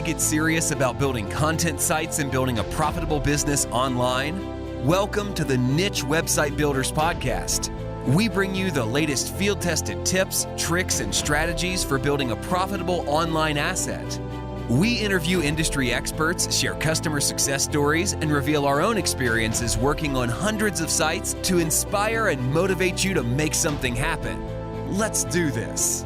get serious about building content sites and building a profitable business online? Welcome to the Niche Website Builders Podcast. We bring you the latest field-tested tips, tricks, and strategies for building a profitable online asset. We interview industry experts, share customer success stories, and reveal our own experiences working on hundreds of sites to inspire and motivate you to make something happen. Let's do this.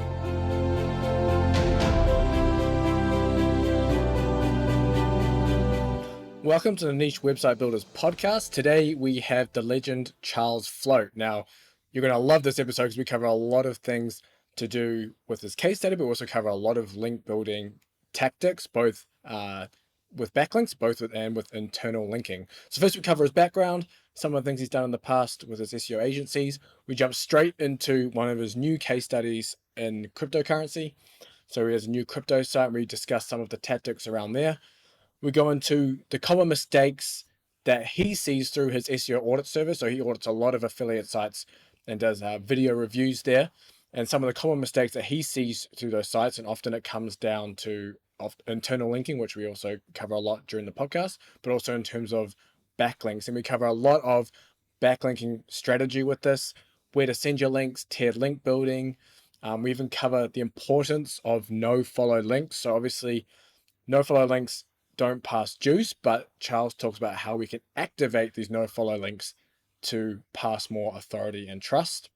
Welcome to the Niche Website Builders Podcast. Today we have the legend Charles Floate. Now, you're going to love this episode because we cover a lot of things to do with this case study, but we also cover a lot of link building tactics, both with backlinks, and with internal linking. So first we cover his background, some of the things he's done in the past with his SEO agencies. We jump straight into one of his new case studies in cryptocurrency. So he has a new crypto site and we discuss some of the tactics around there. We go into the common mistakes that he sees through his SEO audit service. So he audits a lot of affiliate sites and does video reviews there. And some of the common mistakes that he sees through those sites, and often it comes down to internal linking, which we also cover a lot during the podcast, but also in terms of backlinks. And we cover a lot of backlinking strategy with this, where to send your links, tiered link building. We even cover the importance of NoFollow links. So obviously, NoFollow links don't pass juice, but Charles talks about how we can activate these NoFollow links to pass more authority and trust.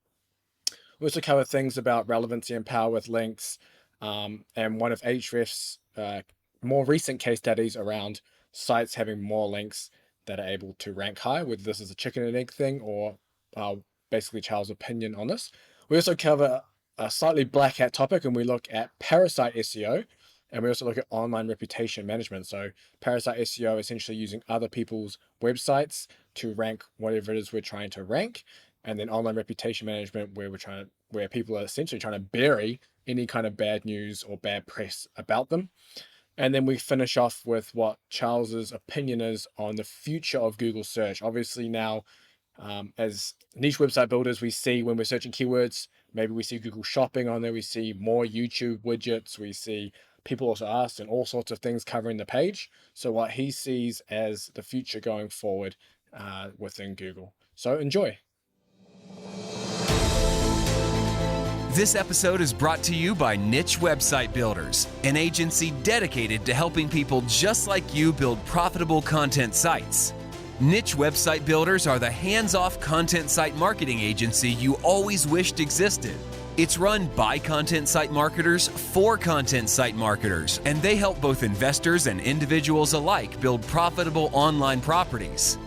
We also cover things about relevancy and power with links, and one of Ahrefs' more recent case studies around sites having more links that are able to rank high, whether this is a chicken and egg thing or basically Charles' opinion on this. We also cover a slightly black hat topic, and we look at Parasite SEO, and we also look at online reputation management. So Parasite SEO, essentially using other people's websites to rank whatever it is we're trying to rank. And then online reputation management, where people are essentially trying to bury any kind of bad news or bad press about them. And then we finish off with what Charles's opinion is on the future of Google search. Obviously now, as niche website builders, we see when we're searching keywords, maybe we see Google Shopping on there, we see more YouTube widgets, we see people also ask and all sorts of things covering the page. So what he sees as the future going forward within Google. So enjoy. This episode is brought to you by Niche Website Builders, an agency dedicated to helping people just like you build profitable content sites. Niche Website Builders are the hands-off content site marketing agency you always wished existed. It's run by content site marketers for content site marketers, and they help both investors and individuals alike build profitable online properties.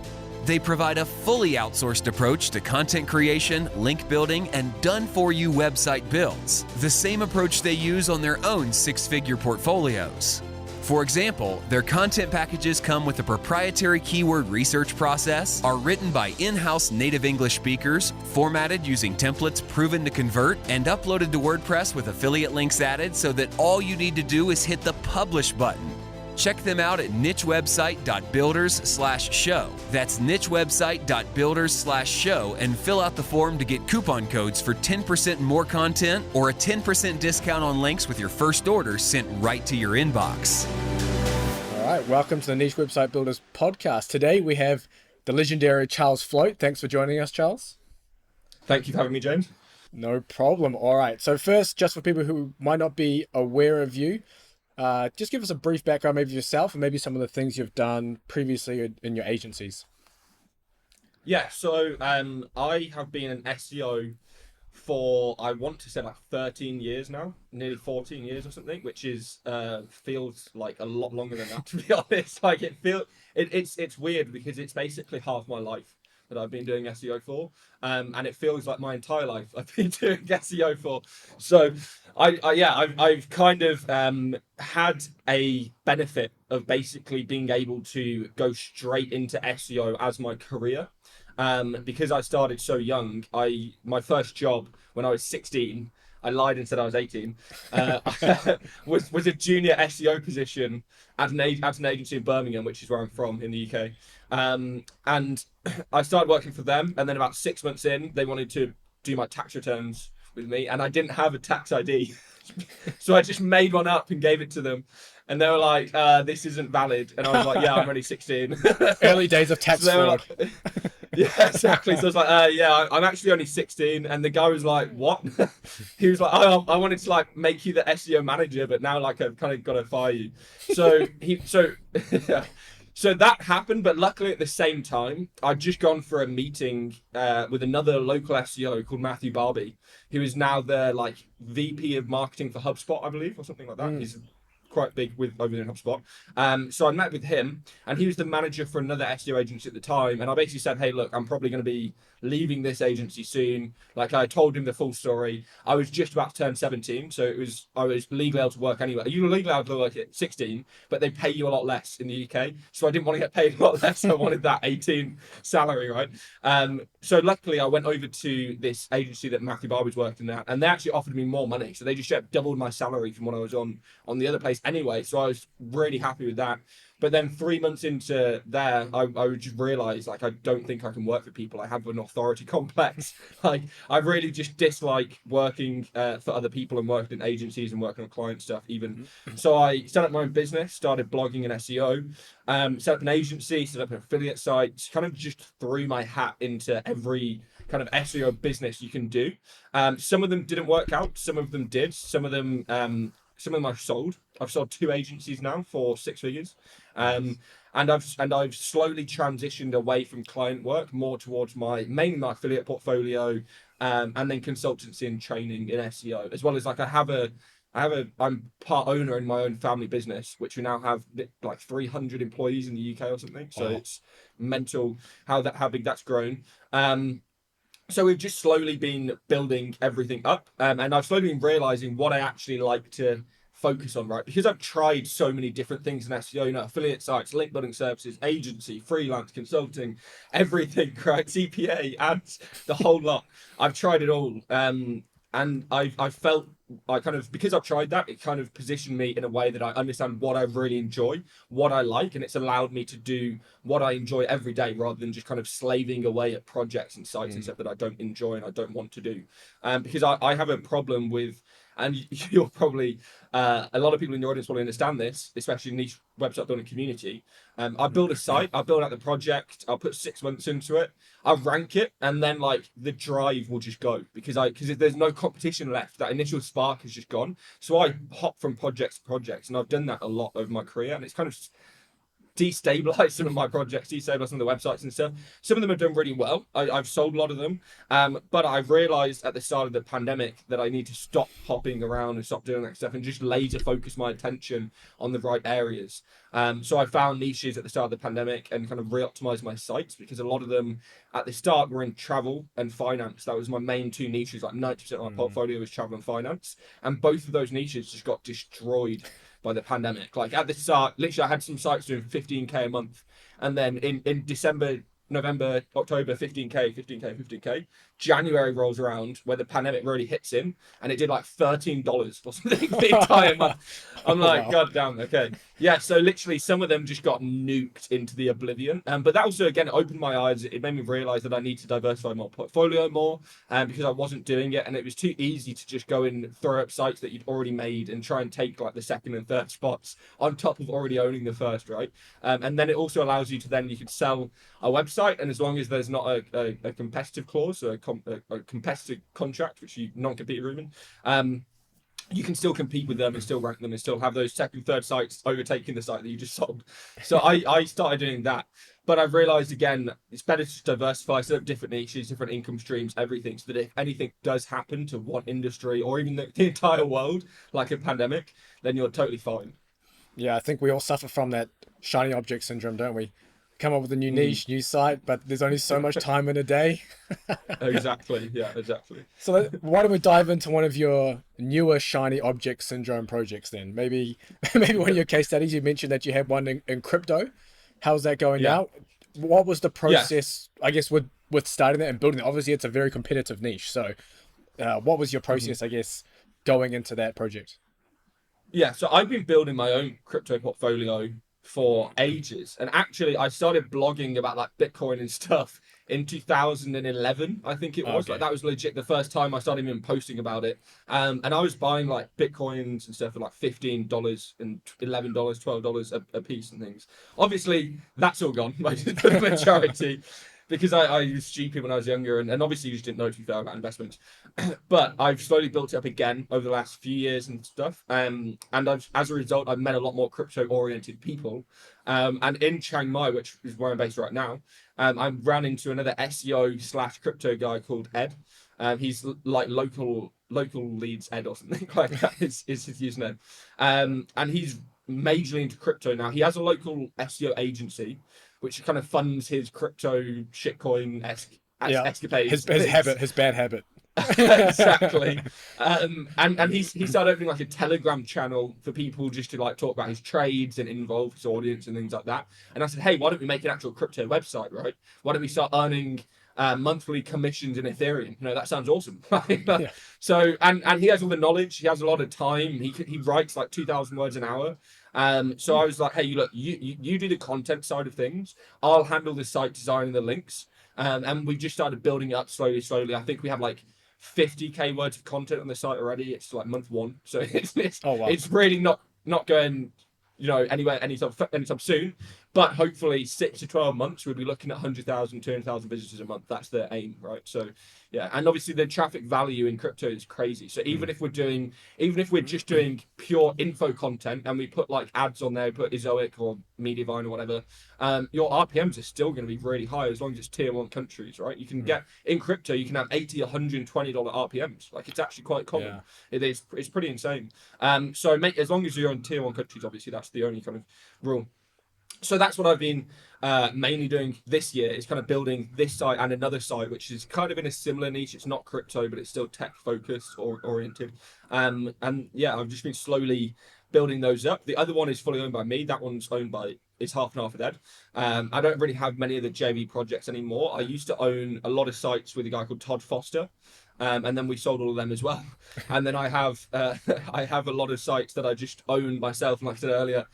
They provide a fully outsourced approach to content creation, link building, and done-for-you website builds, the same approach they use on their own six-figure portfolios. For example, their content packages come with a proprietary keyword research process, are written by in-house native English speakers, formatted using templates proven to convert, and uploaded to WordPress with affiliate links added so that all you need to do is hit the publish button. Check them out at nichewebsite.builders/show. That's nichewebsite.builders/show and fill out the form to get coupon codes for 10% more content or a 10% discount on links with your first order sent right to your inbox. All right, welcome to the Niche Website Builders Podcast. Today we have the legendary Charles Floate. Thanks for joining us, Charles. Thank you for having me, James. No problem. All right, so first, just for people who might not be aware of you, just give us a brief background, maybe yourself, and maybe some of the things you've done previously in your agencies. Yeah, so I have been an SEO for, I want to say, like 13 years now, nearly 14 years or something, which is feels like a lot longer than that, to be honest. Like it's weird because it's basically half my life that I've been doing SEO for, and it feels like my entire life I've been doing SEO for. So I've kind of had a benefit of basically being able to go straight into SEO as my career, because I started so young. My first job when I was 16, I lied and said I was 18, was a junior SEO position at an agency in Birmingham, which is where I'm from in the UK. And I started working for them, and then about 6 months in, they wanted to do my tax returns with me, and I didn't have a tax ID. So I just made one up and gave it to them. And they were like, this isn't valid. And I was like, yeah, I'm only 16. Early days of tax So they were fraud. like, yeah, exactly. So I was like, yeah, I'm actually only 16. And the guy was like, what? He was like, I wanted to like make you the SEO manager, but now like I've kind of got to fire you. So yeah. So that happened, but luckily at the same time, I'd just gone for a meeting with another local SEO called Matthew Barbie, who is now the like VP of marketing for HubSpot, I believe, or something like that. He's quite big with over in HubSpot. So I met with him, and he was the manager for another SEO agency at the time. And I basically said, hey, look, I'm probably going to be leaving this agency soon. Like I told him the full story. I was just about to turn 17, so I was legally able to work anyway. You were legally able to work at 16, but they pay you a lot less in the UK. So I didn't want to get paid a lot less. I wanted that 18 salary, right? So luckily I went over to this agency that Matthew Barbie's working at, and they actually offered me more money. So they just doubled my salary from what I was on the other place anyway. So I was really happy with that. But then 3 months into there, I just realized like I don't think I can work for people. I have an authority complex. Like I really just dislike working for other people and working in agencies and working on client stuff even. So I set up my own business, started blogging and SEO, set up an agency, set up an affiliate site, kind of just threw my hat into every kind of SEO business you can do. Some of them didn't work out, some of them did, some of them I've sold. I've sold 2 agencies now for 6 figures, and I've slowly transitioned away from client work more towards mainly my affiliate portfolio, and then consultancy and training in SEO, as well as like I'm part owner in my own family business, which we now have like 300 employees in the UK or something. So it's mental how big that's grown. So we've just slowly been building everything up, and I've slowly been realizing what I actually like to focus on, right? Because I've tried so many different things in SEO, affiliate sites, link building services, agency, freelance, consulting, everything, right? CPA, ads, the whole lot. I've tried it all, and I've felt because I've tried that, it kind of positioned me in a way that I understand what I really enjoy, what I like, and it's allowed me to do what I enjoy every day rather than just kind of slaving away at projects and sites and stuff that I don't enjoy and I don't want to do. Because I have a problem with, and you're probably, a lot of people in your audience will understand this, especially niche website building community. I build a site, I build out the project, I'll put 6 months into it, I'll rank it, and then like the drive will just go because there's no competition left. That initial spark is just gone. So I hop from projects to projects, and I've done that a lot over my career, and it's kind of destabilize some of my projects, destabilize some of the websites and stuff. Some of them have done really well. I've sold a lot of them, but I've realized at the start of the pandemic that I need to stop hopping around and stop doing that stuff and just laser focus my attention on the right areas. So I found niches at the start of the pandemic and kind of re-optimized my sites, because a lot of them at the start were in travel and finance. That was my main 2 niches. Like 90% of my portfolio was travel and finance, and both of those niches just got destroyed by the pandemic. Like at the start, literally I had some sites doing 15k a month, and then in December, November, October, 15k. January rolls around where the pandemic really hits in, and it did like $13 or something the entire month. I'm like, wow. God damn, okay. Yeah, so literally some of them just got nuked into the oblivion. But that also, again, opened my eyes. It made me realize that I need to diversify my portfolio more, because I wasn't doing it, and it was too easy to just go and throw up sites that you'd already made and try and take like the second and third spots on top of already owning the first, right? And then it also allows you to you could sell a website, and as long as there's not a competitive clause, a competitive contract, which you non-compete agreement, you can still compete with them and still rank them and still have those second, third sites overtaking the site that you just sold. So I started doing that, but I've realized again, it's better to diversify, set up different niches, different income streams, everything, so that if anything does happen to one industry or even the entire world, like a pandemic, then you're totally fine. Yeah, I think we all suffer from that shiny object syndrome, don't we? Come up with a new niche, new site, but there's only so much time in a day. Exactly. Yeah, exactly. So why don't we dive into one of your newer shiny object syndrome projects then? Maybe one of your case studies. You mentioned that you had one in crypto. How's that going now? What was the process, I guess, with starting that and building it? Obviously, it's a very competitive niche. So what was your process, I guess, going into that project? Yeah, so I've been building my own crypto portfolio for ages, and actually I started blogging about like Bitcoin and stuff in 2011, I think it was. Okay. Like that was legit the first time I started even posting about it. And I was buying like Bitcoins and stuff for like $15 and $11, $12 a piece and things. Obviously, that's all gone, like the majority. Because I was stupid when I was younger, and obviously you just didn't know, to be fair, about investments. But I've slowly built it up again over the last few years and stuff. And as a result, I've met a lot more crypto-oriented people. And in Chiang Mai, which is where I'm based right now, I ran into another SEO/crypto guy called Ed. He's like local leads Ed or something like that is his username. And he's majorly into crypto now. He has a local SEO agency, which kind of funds his crypto shitcoin escapades. His bad habit. Exactly. And he started opening like a Telegram channel for people just to like talk about his trades and involve his audience and things like that. And I said, hey, why don't we make an actual crypto website, right? Why don't we start earning monthly commissions in Ethereum? That sounds awesome. Yeah. So and he has all the knowledge, he has a lot of time, he writes like 2,000 words an hour. So I was like, hey, look, you do the content side of things, I'll handle the site design and the links. And we just started building it up slowly. I think we have like 50k words of content on the site already. It's like month 1, so it's really not going anywhere anytime soon. But hopefully 6 to 12 months, we'll be looking at 100,000, 200,000 visitors a month. That's the aim, right? So yeah, and obviously the traffic value in crypto is crazy. So even if we're just doing pure info content and we put like ads on there, put Ezoic or Mediavine or whatever, your RPMs are still going to be really high as long as it's tier 1 countries, right? You can get in crypto, you can have $80, $120 RPMs. Like it's actually quite common. Yeah. It's pretty insane. So as long as you're in tier 1 countries, obviously that's the only kind of rule. So that's what I've been mainly doing this year, is kind of building this site and another site, which is kind of in a similar niche. It's not crypto, but it's still tech focused or oriented. And yeah, I've just been slowly building those up. The other one is fully owned by me. That one's owned by, it's half and half with Ed. I don't really have many of the JV projects anymore. I used to own a lot of sites with a guy called Todd Foster. And then we sold all of them as well. And then I have a lot of sites that I just own myself. And like I said earlier,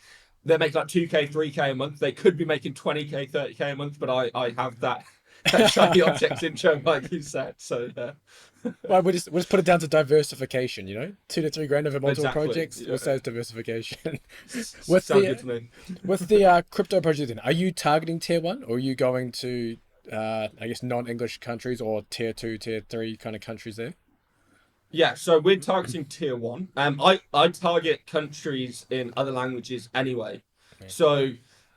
they make like 2k, 3k a month. They could be making 20k, 30k a month, but I have that shiny object syndrome, like you said. So yeah. Well, we'll just put it down to diversification. 2 to 3 grand over multiple projects. Yeah. We'll say it's diversification. With the crypto project, then, are you targeting tier 1, or are you going to I guess non-English countries or tier 2, tier 3 kind of countries there? Yeah, so we're targeting tier 1. I target countries in other languages anyway. Okay. So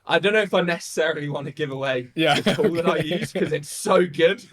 I don't know if I necessarily want to give away the tool that I use because it's so good.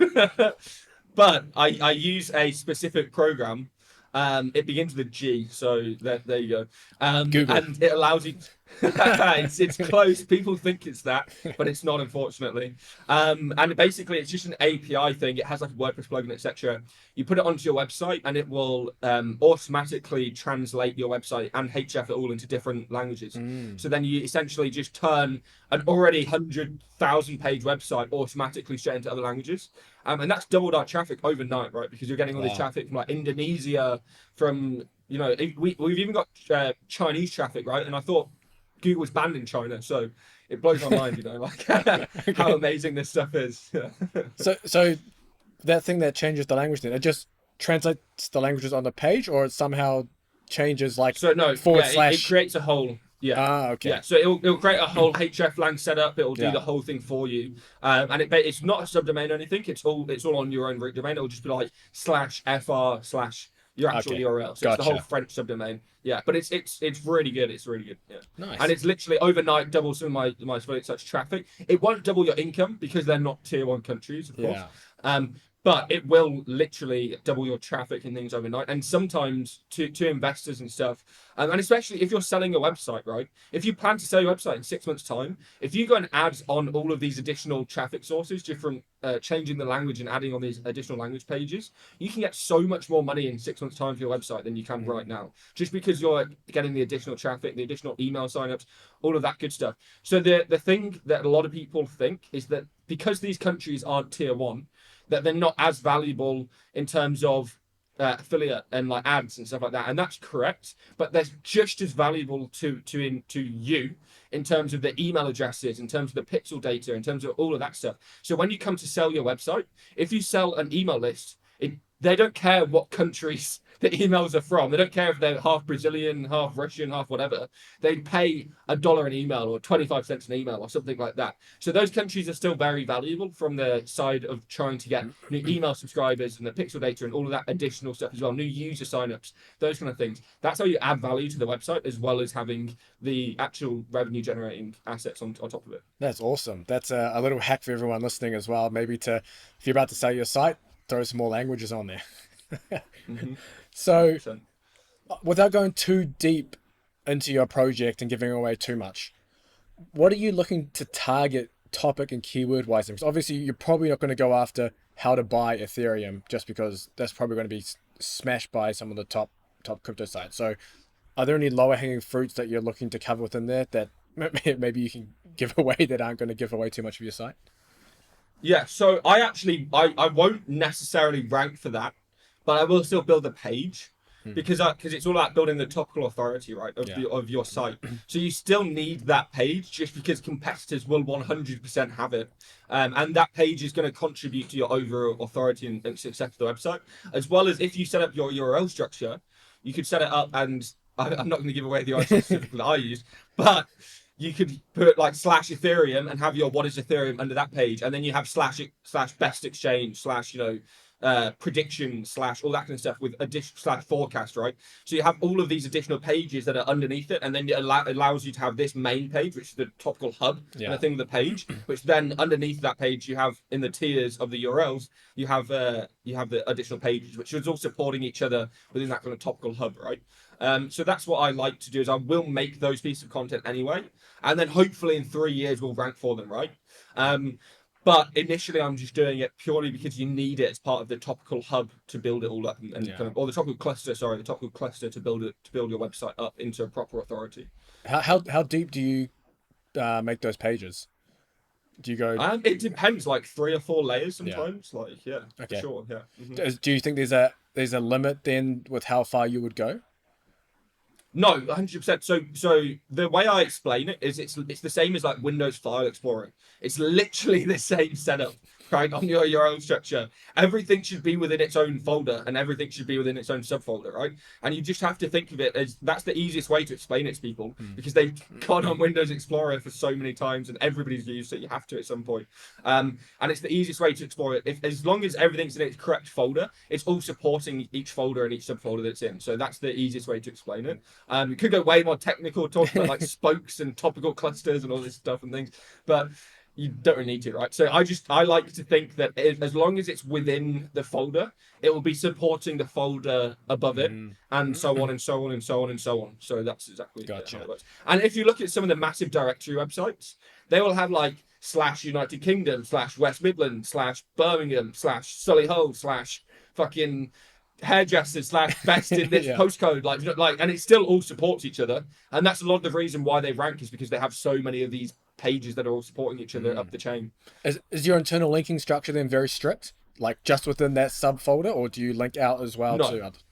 But I use a specific program. It begins with G, so there you go. Google. And it allows you. It's close. People think it's that, but it's not, unfortunately. And basically, it's just an API thing. It has like a WordPress plugin, etc. You put it onto your website, and it will automatically translate your website and HF it all into different languages. So then you essentially just turn an already 100,000 page website automatically straight into other languages. And that's doubled our traffic overnight, right? Because you're getting all this traffic from like Indonesia, from we've even got Chinese traffic, right? And I thought Google was banned in China, so it blows my mind, like how amazing this stuff is. So that thing that changes the language, then it just translates the languages on the page, or it somehow changes like /. It creates a whole. Yeah. Okay. Yeah. So it'll create a whole HF lang setup. It'll do the whole thing for you. And it's not a subdomain or anything. It's all on your own root domain. It'll just be like /fr/ your actual URL. So it's the whole French subdomain. Yeah. But it's really good. It's really good. Yeah. Nice. And it's literally overnight double some of my such traffic. It won't double your income because they're not tier 1 countries, of course. But it will literally double your traffic and things overnight. And sometimes to investors and stuff, and especially if you're selling a website, right? If you plan to sell your website in 6 months' time, if you go and add on all of these additional traffic sources, different changing the language and adding on these additional language pages, you can get so much more money in 6 months' time for your website than you can right now. Just because you're getting the additional traffic, the additional email signups, all of that good stuff. So the thing that a lot of people think is that because these countries aren't tier 1, that they're not as valuable in terms of affiliate and like ads and stuff like that, and that's correct. But they're just as valuable to you in terms of the email addresses, in terms of the pixel data, in terms of all of that stuff. So when you come to sell your website, if you sell an email list, they don't care what countries the emails are from. They don't care if they're half Brazilian, half Russian, half whatever. They pay $1 an email or 25 cents an email or something like that. So those countries are still very valuable from the side of trying to get new email subscribers and the pixel data and all of that additional stuff as well, new user signups, those kind of things. That's how you add value to the website, as well as having the actual revenue generating assets on top of it. That's awesome. That's a little hack for everyone listening as well. Maybe if you're about to sell your site, throw some more languages on there. So 100%. without going too deep into your project and giving away too much, what are you looking to target topic and keyword wise? Because obviously you're probably not going to go after how to buy Ethereum, just because that's probably going to be smashed by some of the top crypto sites. So are there any lower hanging fruits that you're looking to cover within there that maybe you can give away that aren't going to give away too much of your site? Yeah, so I won't necessarily rank for that, but I will still build a page because it's all about building the topical authority, right, of your site. So you still need that page, just because competitors will 100% have it, and that page is going to contribute to your overall authority and success of the website. As well as, if you set up your URL structure, you could set it up, and I'm not going to give away the URL specifically that I use, but you could put like /Ethereum and have your what is Ethereum under that page, and then you have / best exchange / prediction / all that kind of stuff with addition / forecast, right? So you have all of these additional pages that are underneath it, and then it allows you to have this main page, which is the topical hub and the thing of the page, which then underneath that page you have, in the tiers of the URLs, you have the additional pages, which is all supporting each other within that kind of topical hub, right? So that's what I like to do, is I will make those pieces of content anyway, and then hopefully in 3 years we'll rank for them, right? But initially I'm just doing it purely because you need it as part of the topical hub to build it all up, and kind of, or the topical cluster to build your website up into a proper authority. How deep do you make those pages? Do you go? It depends, like 3 or 4 layers sometimes. Okay. For sure, yeah. Do you think there's a limit then with how far you would go? No, 100%. So the way I explain it is it's the same as like Windows File Explorer. It's literally the same setup, right, on your URL structure. Everything should be within its own folder, and everything should be within its own subfolder, right? And you just have to think of it as, that's the easiest way to explain it to people, because they've gone on Windows Explorer for so many times and everybody's used it. You have to at some point. And it's the easiest way to explore it. As long as everything's in its correct folder, it's all supporting each folder and each subfolder that's in. So that's the easiest way to explain it. We could go way more technical, talking about like spokes and topical clusters and all this stuff and things, but you don't really need to, right? So I like to think that as long as it's within the folder, it will be supporting the folder above it, and so on and so on and so on and so on. So that's exactly how it works. And if you look at some of the massive directory websites, they will have like /United Kingdom / West Midlands / Birmingham / Solihull / fucking hairdressers / best in this postcode, like, and it still all supports each other. And that's a lot of the reason why they rank, is because they have so many of these pages that are all supporting each other up the chain. Is your internal linking structure then very strict, like just within that subfolder, or do you link out as well to others?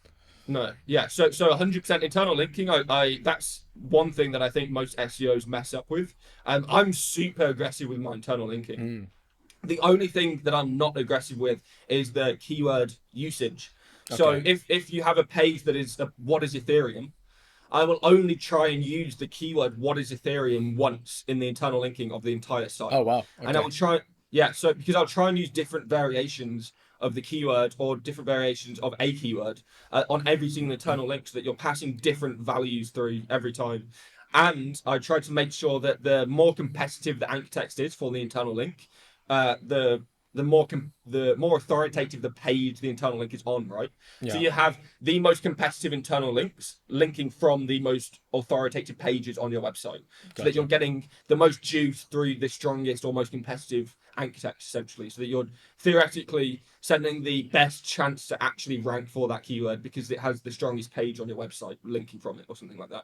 No, yeah. So 100% internal linking. I that's one thing that I think most SEOs mess up with. I'm super aggressive with my internal linking. The only thing that I'm not aggressive with is the keyword usage. So if you have a page that is what is Ethereum, I will only try and use the keyword what is Ethereum once in the internal linking of the entire site. Oh wow. And I will try, so because I'll try and use different variations of the keyword or different variations of a keyword on every single internal link, so that you're passing different values through every time. And I try to make sure that the more competitive the anchor text is for the internal link, the more authoritative the page the internal link is on, right? So you have the most competitive internal links linking from the most authoritative pages on your website, so that you're getting the most juice through the strongest or most competitive anchor text, essentially, so that you're theoretically sending the best chance to actually rank for that keyword, because it has the strongest page on your website linking from it or something like that.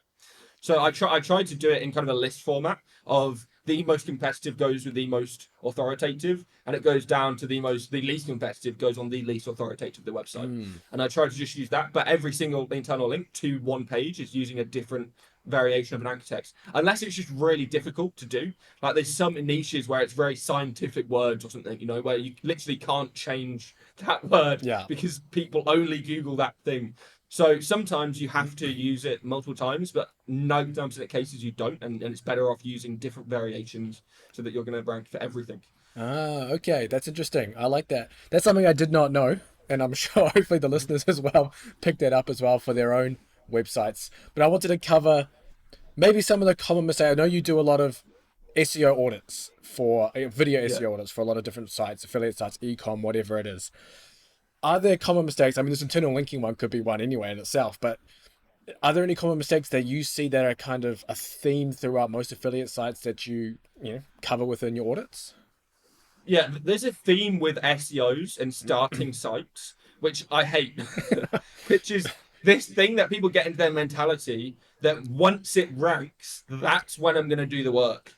So I try to do it in kind of a list format of the most competitive goes with the most authoritative, and it goes down to the least competitive goes on the least authoritative of the website. And I try to just use that, but every single internal link to one page is using a different variation of an anchor text, unless it's just really difficult to do. Like there's some niches where it's very scientific words or something, where you literally can't change that word because people only Google that thing. So sometimes you have to use it multiple times, but 9 times in the cases you don't, and it's better off using different variations so that you're going to rank for everything. Okay, that's interesting. I like that. That's something I did not know, and I'm sure hopefully the listeners as well picked that up as well for their own websites. But I wanted to cover maybe some of the common mistakes. I know you do a lot of SEO audits for video SEO audits for a lot of different sites, affiliate sites, e-com, whatever it is. Are there common mistakes? I mean, this internal linking one could be one anyway in itself, but are there any common mistakes that you see that are kind of a theme throughout most affiliate sites that you cover within your audits? Yeah, there's a theme with SEOs and starting sites, which I hate, which is this thing that people get into their mentality that once it ranks, that's when I'm going to do the work.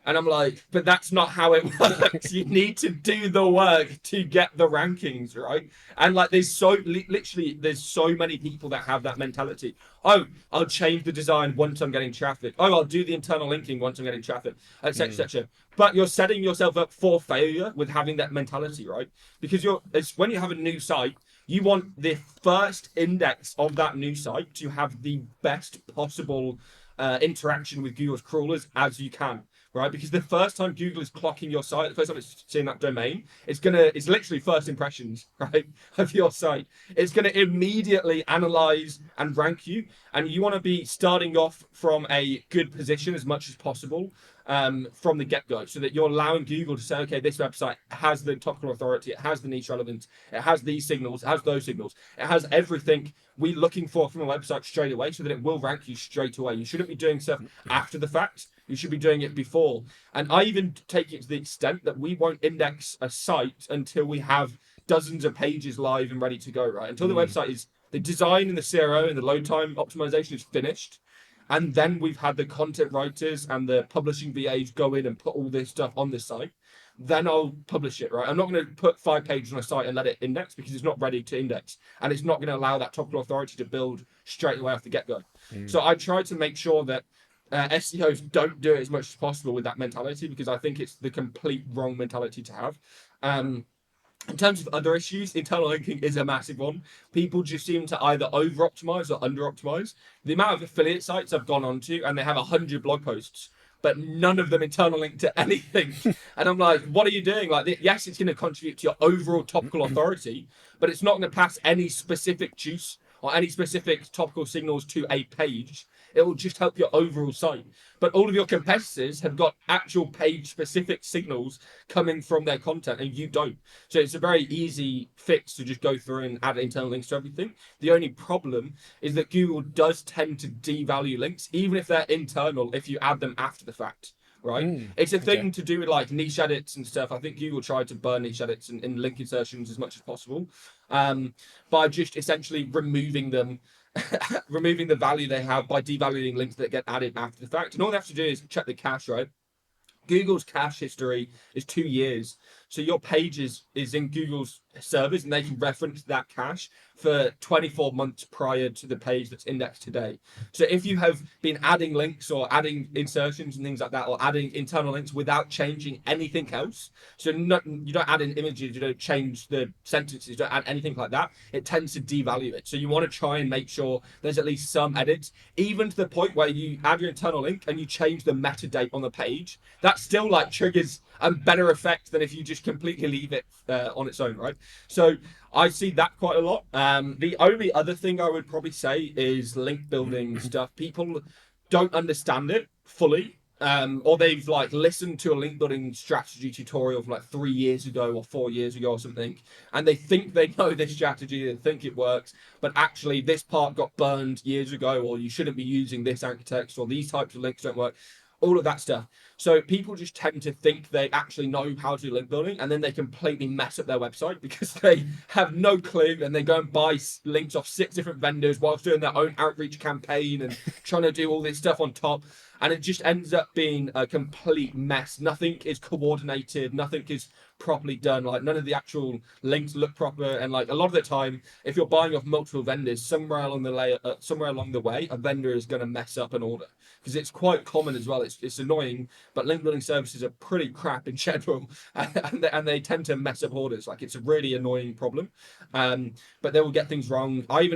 And I'm like, but that's not how it works. You need to do the work to get the rankings, right? And like, there's so many people that have that mentality. Oh, I'll change the design once I'm getting traffic. Oh, I'll do the internal linking once I'm getting traffic, etc., etc. But you're setting yourself up for failure with having that mentality, right? Because it's when you have a new site, you want the first index of that new site to have the best possible interaction with Google's crawlers as you can. Right, because the first time Google is clocking your site, the first time it's seeing that domain, it's literally first impressions, right, of your site. It's gonna immediately analyze and rank you, and you want to be starting off from a good position as much as possible from the get-go, so that you're allowing Google to say, okay, this website has the topical authority, it has the niche relevance, it has these signals, it has those signals, it has everything we're looking for from a website straight away, so that it will rank you straight away. You shouldn't be doing stuff after the fact. You should be doing it before. And I even take it to the extent that we won't index a site until we have dozens of pages live and ready to go, right? Until the website is, the design and the CRO and the load time optimization is finished. And then we've had the content writers and the publishing VAs go in and put all this stuff on the site. Then I'll publish it, right? I'm not going to put 5 pages on a site and let it index because it's not ready to index. And it's not going to allow that topical authority to build straight away off the get-go. So I try to make sure that SEOs don't do it as much as possible with that mentality, because I think it's the complete wrong mentality to have. In terms of other issues, internal linking is a massive one. People just seem to either over-optimize or under-optimize. The amount of affiliate sites I've gone onto, and they have 100 blog posts, but none of them internal link to anything. And I'm like, what are you doing? Like, yes, it's going to contribute to your overall topical authority, but it's not going to pass any specific juice or any specific topical signals to a page. It will just help your overall site. But all of your competitors have got actual page-specific signals coming from their content, and you don't. So it's a very easy fix to just go through and add internal links to everything. The only problem is that Google does tend to devalue links, even if they're internal, if you add them after the fact. Right? It's a thing to do with like niche edits and stuff. I think Google tried to burn niche edits and link insertions as much as possible by just essentially removing them. Removing the value they have by devaluing links that get added after the fact. And all they have to do is check the cache, right? Google's cache history is 2 years. So your page is in Google's servers, and they can reference that cache for 24 months prior to the page that's indexed today. So if you have been adding links or adding insertions and things like that, or adding internal links without changing anything else, so you don't add in images, you don't change the sentences, you don't add anything like that, it tends to devalue it. So you want to try and make sure there's at least some edits, even to the point where you add your internal link and you change the metadate on the page. That still like triggers a better effect than if you just completely leave it on its own, right? So I see that quite a lot. The only other thing I would probably say is link building stuff. People don't understand it fully, or they've like listened to a link building strategy tutorial from like 3 years ago or 4 years ago or something, and they think they know this strategy, they think it works, but actually this part got burned years ago, or you shouldn't be using this anchor text, or these types of links don't work. All of that stuff. So people just tend to think they actually know how to do link building, and then they completely mess up their website because they have no clue, and they go and buy links off 6 different vendors whilst doing their own outreach campaign and trying to do all this stuff on top. and it just ends up being a complete mess. Nothing is coordinated, nothing is properly done. Like none of the actual links look proper, and like a lot of the time, if you're buying off multiple vendors, somewhere along the way, a vendor is going to mess up an order, because it's quite common as well. It's annoying, but link building services are pretty crap in general, and they tend to mess up orders. Like it's a really annoying problem. But they will get things wrong. I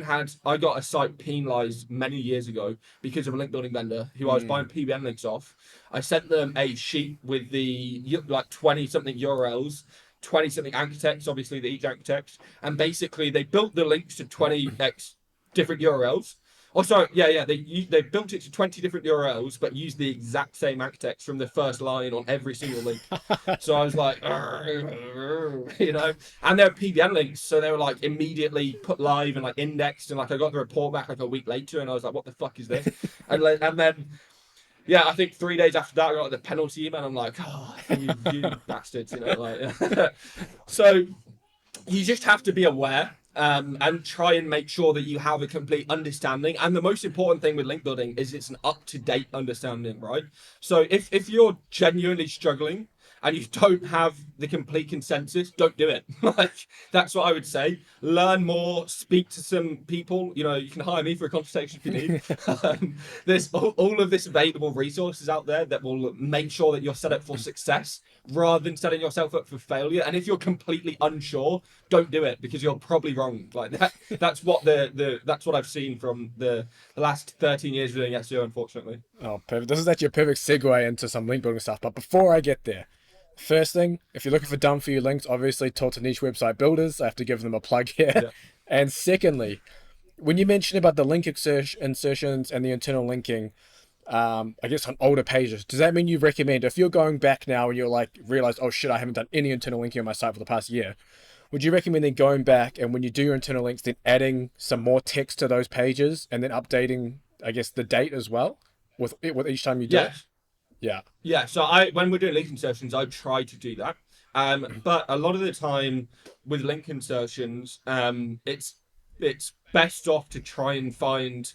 got a site penalized many years ago because of a link building vendor who I was buying PBN links off. I sent them a sheet with the like 20 something URLs, 20 something anchor text, obviously the each anchor text, and basically they built the links to 20x different URLs. Oh, sorry, yeah. They built it to 20 different URLs, but used the exact same anchor text from the first line on every single link. So I was like, you know, and they're PBN links, so they were like immediately put live and like indexed, and like I got the report back like a week later, and I was like, what the fuck is this? and then. Yeah, I think 3 days after that, I got like, the penalty email. I'm like, oh, you bastards, you know, like. So you just have to be aware, and try and make sure that you have a complete understanding. And the most important thing with link building is it's an up-to-date understanding, right? So if you're genuinely struggling and you don't have the complete consensus, don't do it. Like that's what I would say. Learn more, speak to some people. You know, you can hire me for a consultation if you need. There's all of this available resources out there that will make sure that you're set up for success rather than setting yourself up for failure. And if you're completely unsure, don't do it, because you're probably wrong. Like that's what that's what I've seen from the last 13 years of doing SEO, unfortunately. Oh, perfect. This is actually a perfect segue into some link building stuff. But before I get there, first thing, if you're looking for done for you links, obviously talk to niche website builders. I have to give them a plug here. Yeah. And secondly, when you mentioned about the link insertions and the internal linking, I guess on older pages, does that mean you recommend, if you're going back now and you're like, realize, oh shit, I haven't done any internal linking on my site for the past year, would you recommend then going back and when you do your internal links, then adding some more text to those pages and then updating, I guess, the date as well with each time you do it? Yeah. So when we're doing link insertions, I try to do that. But a lot of the time with link insertions, it's best off to try and find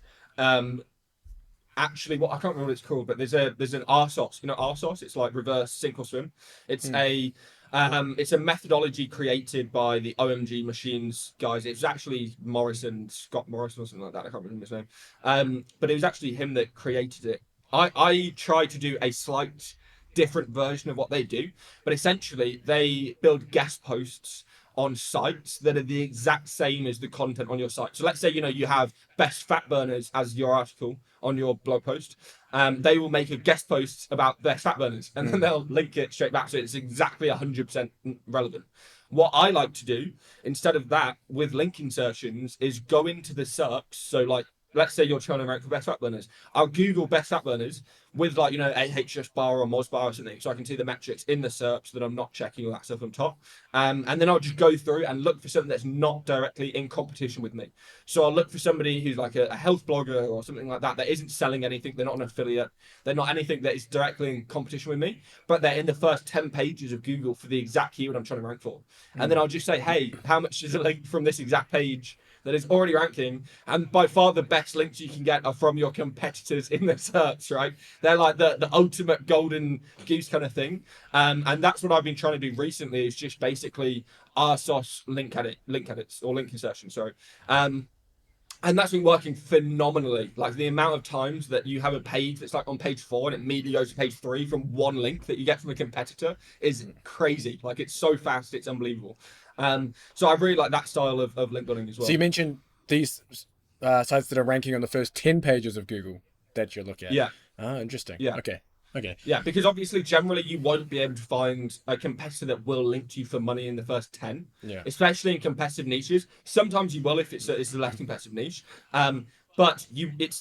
actually what I can't remember what it's called, but there's an RSOS. You know RSOS? It's like reverse sink or swim. It's it's a methodology created by the OMG Machines guys. It was actually Scott Morrison or something like that. I can't remember his name. But it was actually him that created it. I try to do a slight different version of what they do, but essentially they build guest posts on sites that are the exact same as the content on your site. So let's say, you know, you have best fat burners as your article on your blog post. They will make a guest post about best fat burners, and then they'll link it straight back. So it's exactly 100% relevant. What I like to do instead of that with link insertions is go into the SERPs. So like, let's say you're trying to rank for best fat burners. I'll Google best fat burners with like, you know, Ahrefs bar or Moz bar or something, so I can see the metrics in the SERPs that I'm not checking all that stuff on top. And then I'll just go through and look for something that's not directly in competition with me. So I'll look for somebody who's like a health blogger or something like that isn't selling anything. They're not an affiliate. They're not anything that is directly in competition with me, but they're in the first 10 pages of Google for the exact keyword I'm trying to rank for. And then I'll just say, hey, how much is a link from this exact page that is already ranking? And by far the best links you can get are from your competitors in the search, right? They're like the ultimate golden goose kind of thing. And that's what I've been trying to do recently, is just basically RSOS link edits or link insertion, sorry. And that's been working phenomenally. Like the amount of times that you have a page that's like on page 4 and it immediately goes to page 3 from one link that you get from a competitor is crazy. Like it's so fast, it's unbelievable. So I really like that style of link building as well. So you mentioned these sites that are ranking on the first 10 pages of Google that you look at. Yeah. Ah, interesting. Yeah. Okay. Yeah, because obviously generally you won't be able to find a competitor that will link to you for money in the first 10, especially in competitive niches. Sometimes you will if it's a less competitive niche. But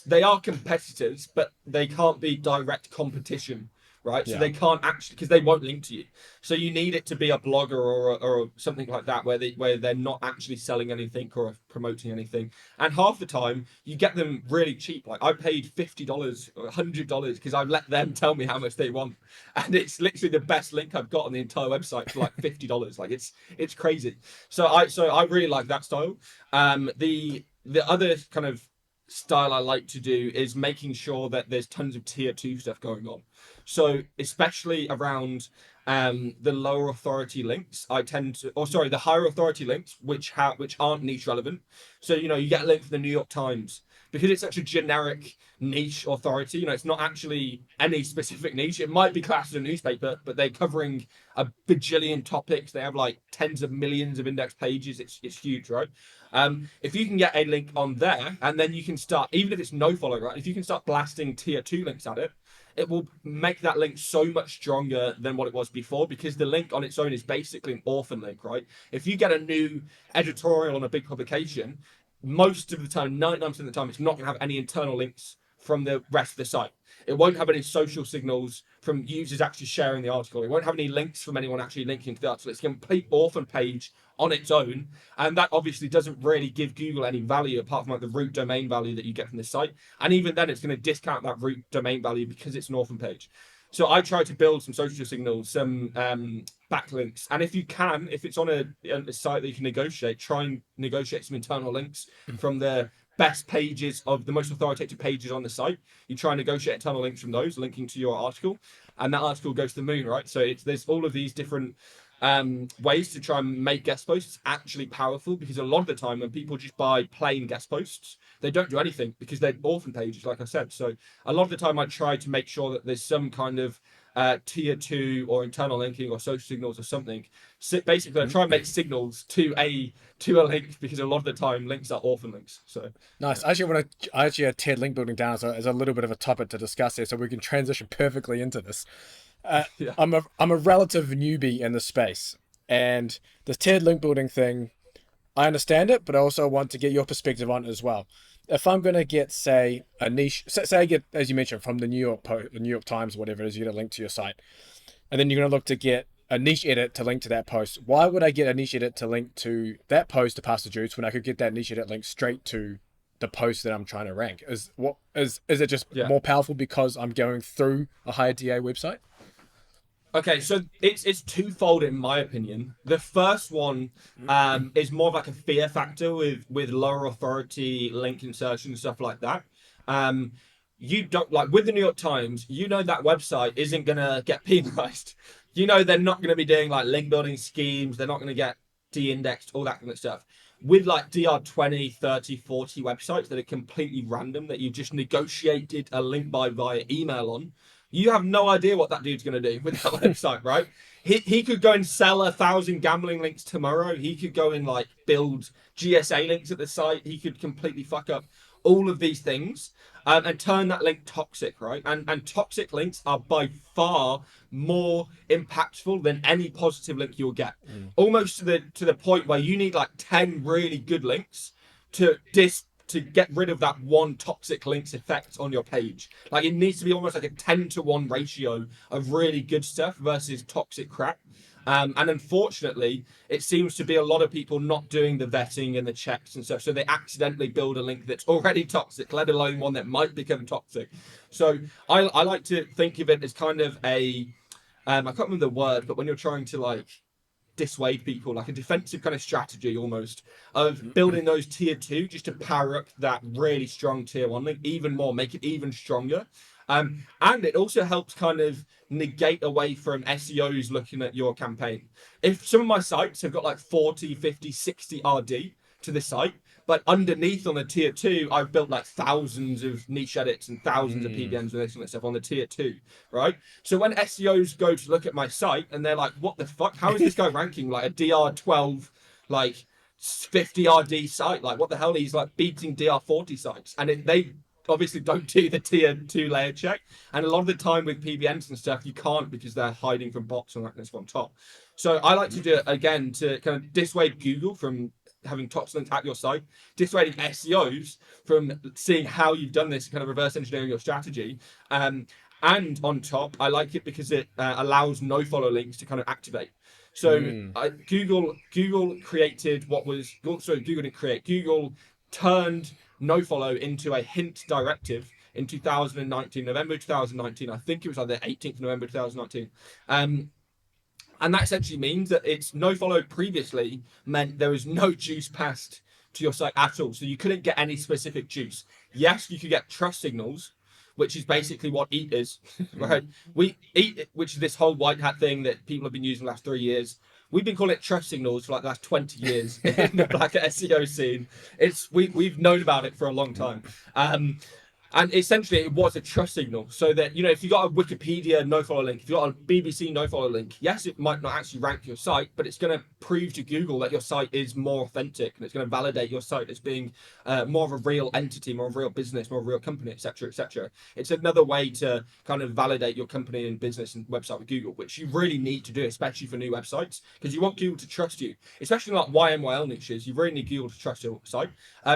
they are competitors, but they can't be direct competition, right? So they can't actually, because they won't link to you. So you need it to be a blogger or something like that where they're not actually selling anything or promoting anything. And half the time you get them really cheap. Like I paid $50 or $100 because I've let them tell me how much they want, and it's literally the best link I've got on the entire website for like $50. Like it's crazy. So I really like that style. The other kind of style I like to do is making sure that there's tons of tier 2 stuff going on. So especially around the lower authority links, I tend to, or sorry, the higher authority links, which aren't niche relevant. So, you know, you get a link from the New York Times because it's such a generic niche authority. You know, it's not actually any specific niche. It might be classed as a newspaper, but they're covering a bajillion topics. They have like tens of millions of index pages. It's huge, right? If you can get a link on there, and then you can start, even if it's NoFollow, right? If you can start blasting tier 2 links at it, it will make that link so much stronger than what it was before, because the link on its own is basically an orphan link, right? If you get a new editorial on a big publication, most of the time, 99% of the time, it's not going to have any internal links from the rest of the site. It won't have any social signals from users actually sharing the article. It won't have any links from anyone actually linking to the article. It's a complete orphan page on its own. And that obviously doesn't really give Google any value apart from like the root domain value that you get from the site. And even then, it's going to discount that root domain value because it's an orphan page. So I try to build some social signals, some backlinks. And if you can, if it's on a site that you can negotiate, try and negotiate some internal links from the best pages of the most authoritative pages on the site. You try and negotiate internal links from those, linking to your article, and that article goes to the moon, right? So there's all of these different ways to try and make guest posts actually powerful, because a lot of the time when people just buy plain guest posts, they don't do anything because they're orphan pages, like I said. So a lot of the time I try to make sure that there's some kind of tier 2 or internal linking or social signals or something. So basically, I try and make signals to a link, because a lot of the time links are orphan links. So nice. I actually had tiered link building down as a little bit of a topic to discuss here, so we can transition perfectly into this. Yeah. I'm a relative newbie in the space, and this tiered link building thing, I understand it, but I also want to get your perspective on it as well. If I'm going to get, say, a niche, say I get, as you mentioned, from the New York Times, whatever it is, you get a link to your site, and then you're going to look to get a niche edit to link to that post. Why would I get a niche edit to link to that post to pass the juice when I could get that niche edit link straight to the post that I'm trying to rank? Is it just more powerful because I'm going through a higher DA website? Okay, so it's twofold in my opinion. The first one is more of like a fear factor with lower authority link insertion and stuff like that. You don't, like with the New York Times, you know that website isn't gonna get penalized. You know they're not gonna be doing like link building schemes. They're not gonna get de-indexed, all that kind of stuff. With like DR 20, 30, 40 websites that are completely random, that you just negotiated a link via email on, you have no idea what that dude's going to do with that website, right? He could go and sell 1,000 gambling links tomorrow. He could go and like build GSA links at the site. He could completely fuck up all of these things and turn that link toxic, right? And toxic links are by far more impactful than any positive link you'll get. Almost to the point where you need like 10 really good links to get rid of that one toxic links effect on your page. Like it needs to be almost like a 10-to-1 ratio of really good stuff versus toxic crap. And unfortunately, it seems to be a lot of people not doing the vetting and the checks and stuff. So they accidentally build a link that's already toxic, let alone one that might become toxic. So I like to think of it as kind of I can't remember the word, but when you're trying to like dissuade people, like a defensive kind of strategy almost, of building those tier 2 just to power up that really strong tier 1 link even more, make it even stronger. And it also helps kind of negate away from SEOs looking at your campaign. If some of my sites have got like 40, 50, 60 RD to the site, but underneath on the tier 2, I've built like thousands of niche edits and thousands of PBNs and this kind of stuff on the tier 2, right? So when SEOs go to look at my site and they're like, what the fuck? How is this guy ranking like a DR12, like 50 RD site? Like what the hell? He's like beating DR40 sites. And they obviously don't do the tier 2 layer check. And a lot of the time with PBNs and stuff, you can't, because they're hiding from bots and that kind of stuff on top. So I like to do it again to kind of dissuade Google from having toxic links at your site, dissuading SEOs from seeing how you've done this, kind of reverse engineering your strategy. And on top, I like it because it allows NoFollow links to kind of activate. So Google created Google didn't create. Google turned NoFollow into a hint directive in 2019, November 2019. I think it was like the 18th of November 2019. And that essentially means that it's NoFollow previously meant there was no juice past to your site at all. So you couldn't get any specific juice. Yes, you could get trust signals, which is basically what EAT is, right? We EAT, which is this whole white hat thing that people have been using the last 3 years. We've been calling it trust signals for like the last 20 years in the black SEO scene. We've known about it for a long time. And essentially, it was a trust signal. So that, you know, if you got a Wikipedia nofollow link, if you got a BBC nofollow link, yes, it might not actually rank your site, but it's going to prove to Google that your site is more authentic, and it's going to validate your site as being more of a real entity, more of a real business, more of a real company, etc., etc. It's another way to kind of validate your company and business and website with Google, which you really need to do, especially for new websites, because you want Google to trust you, especially like YMYL niches. You really need Google to trust your site.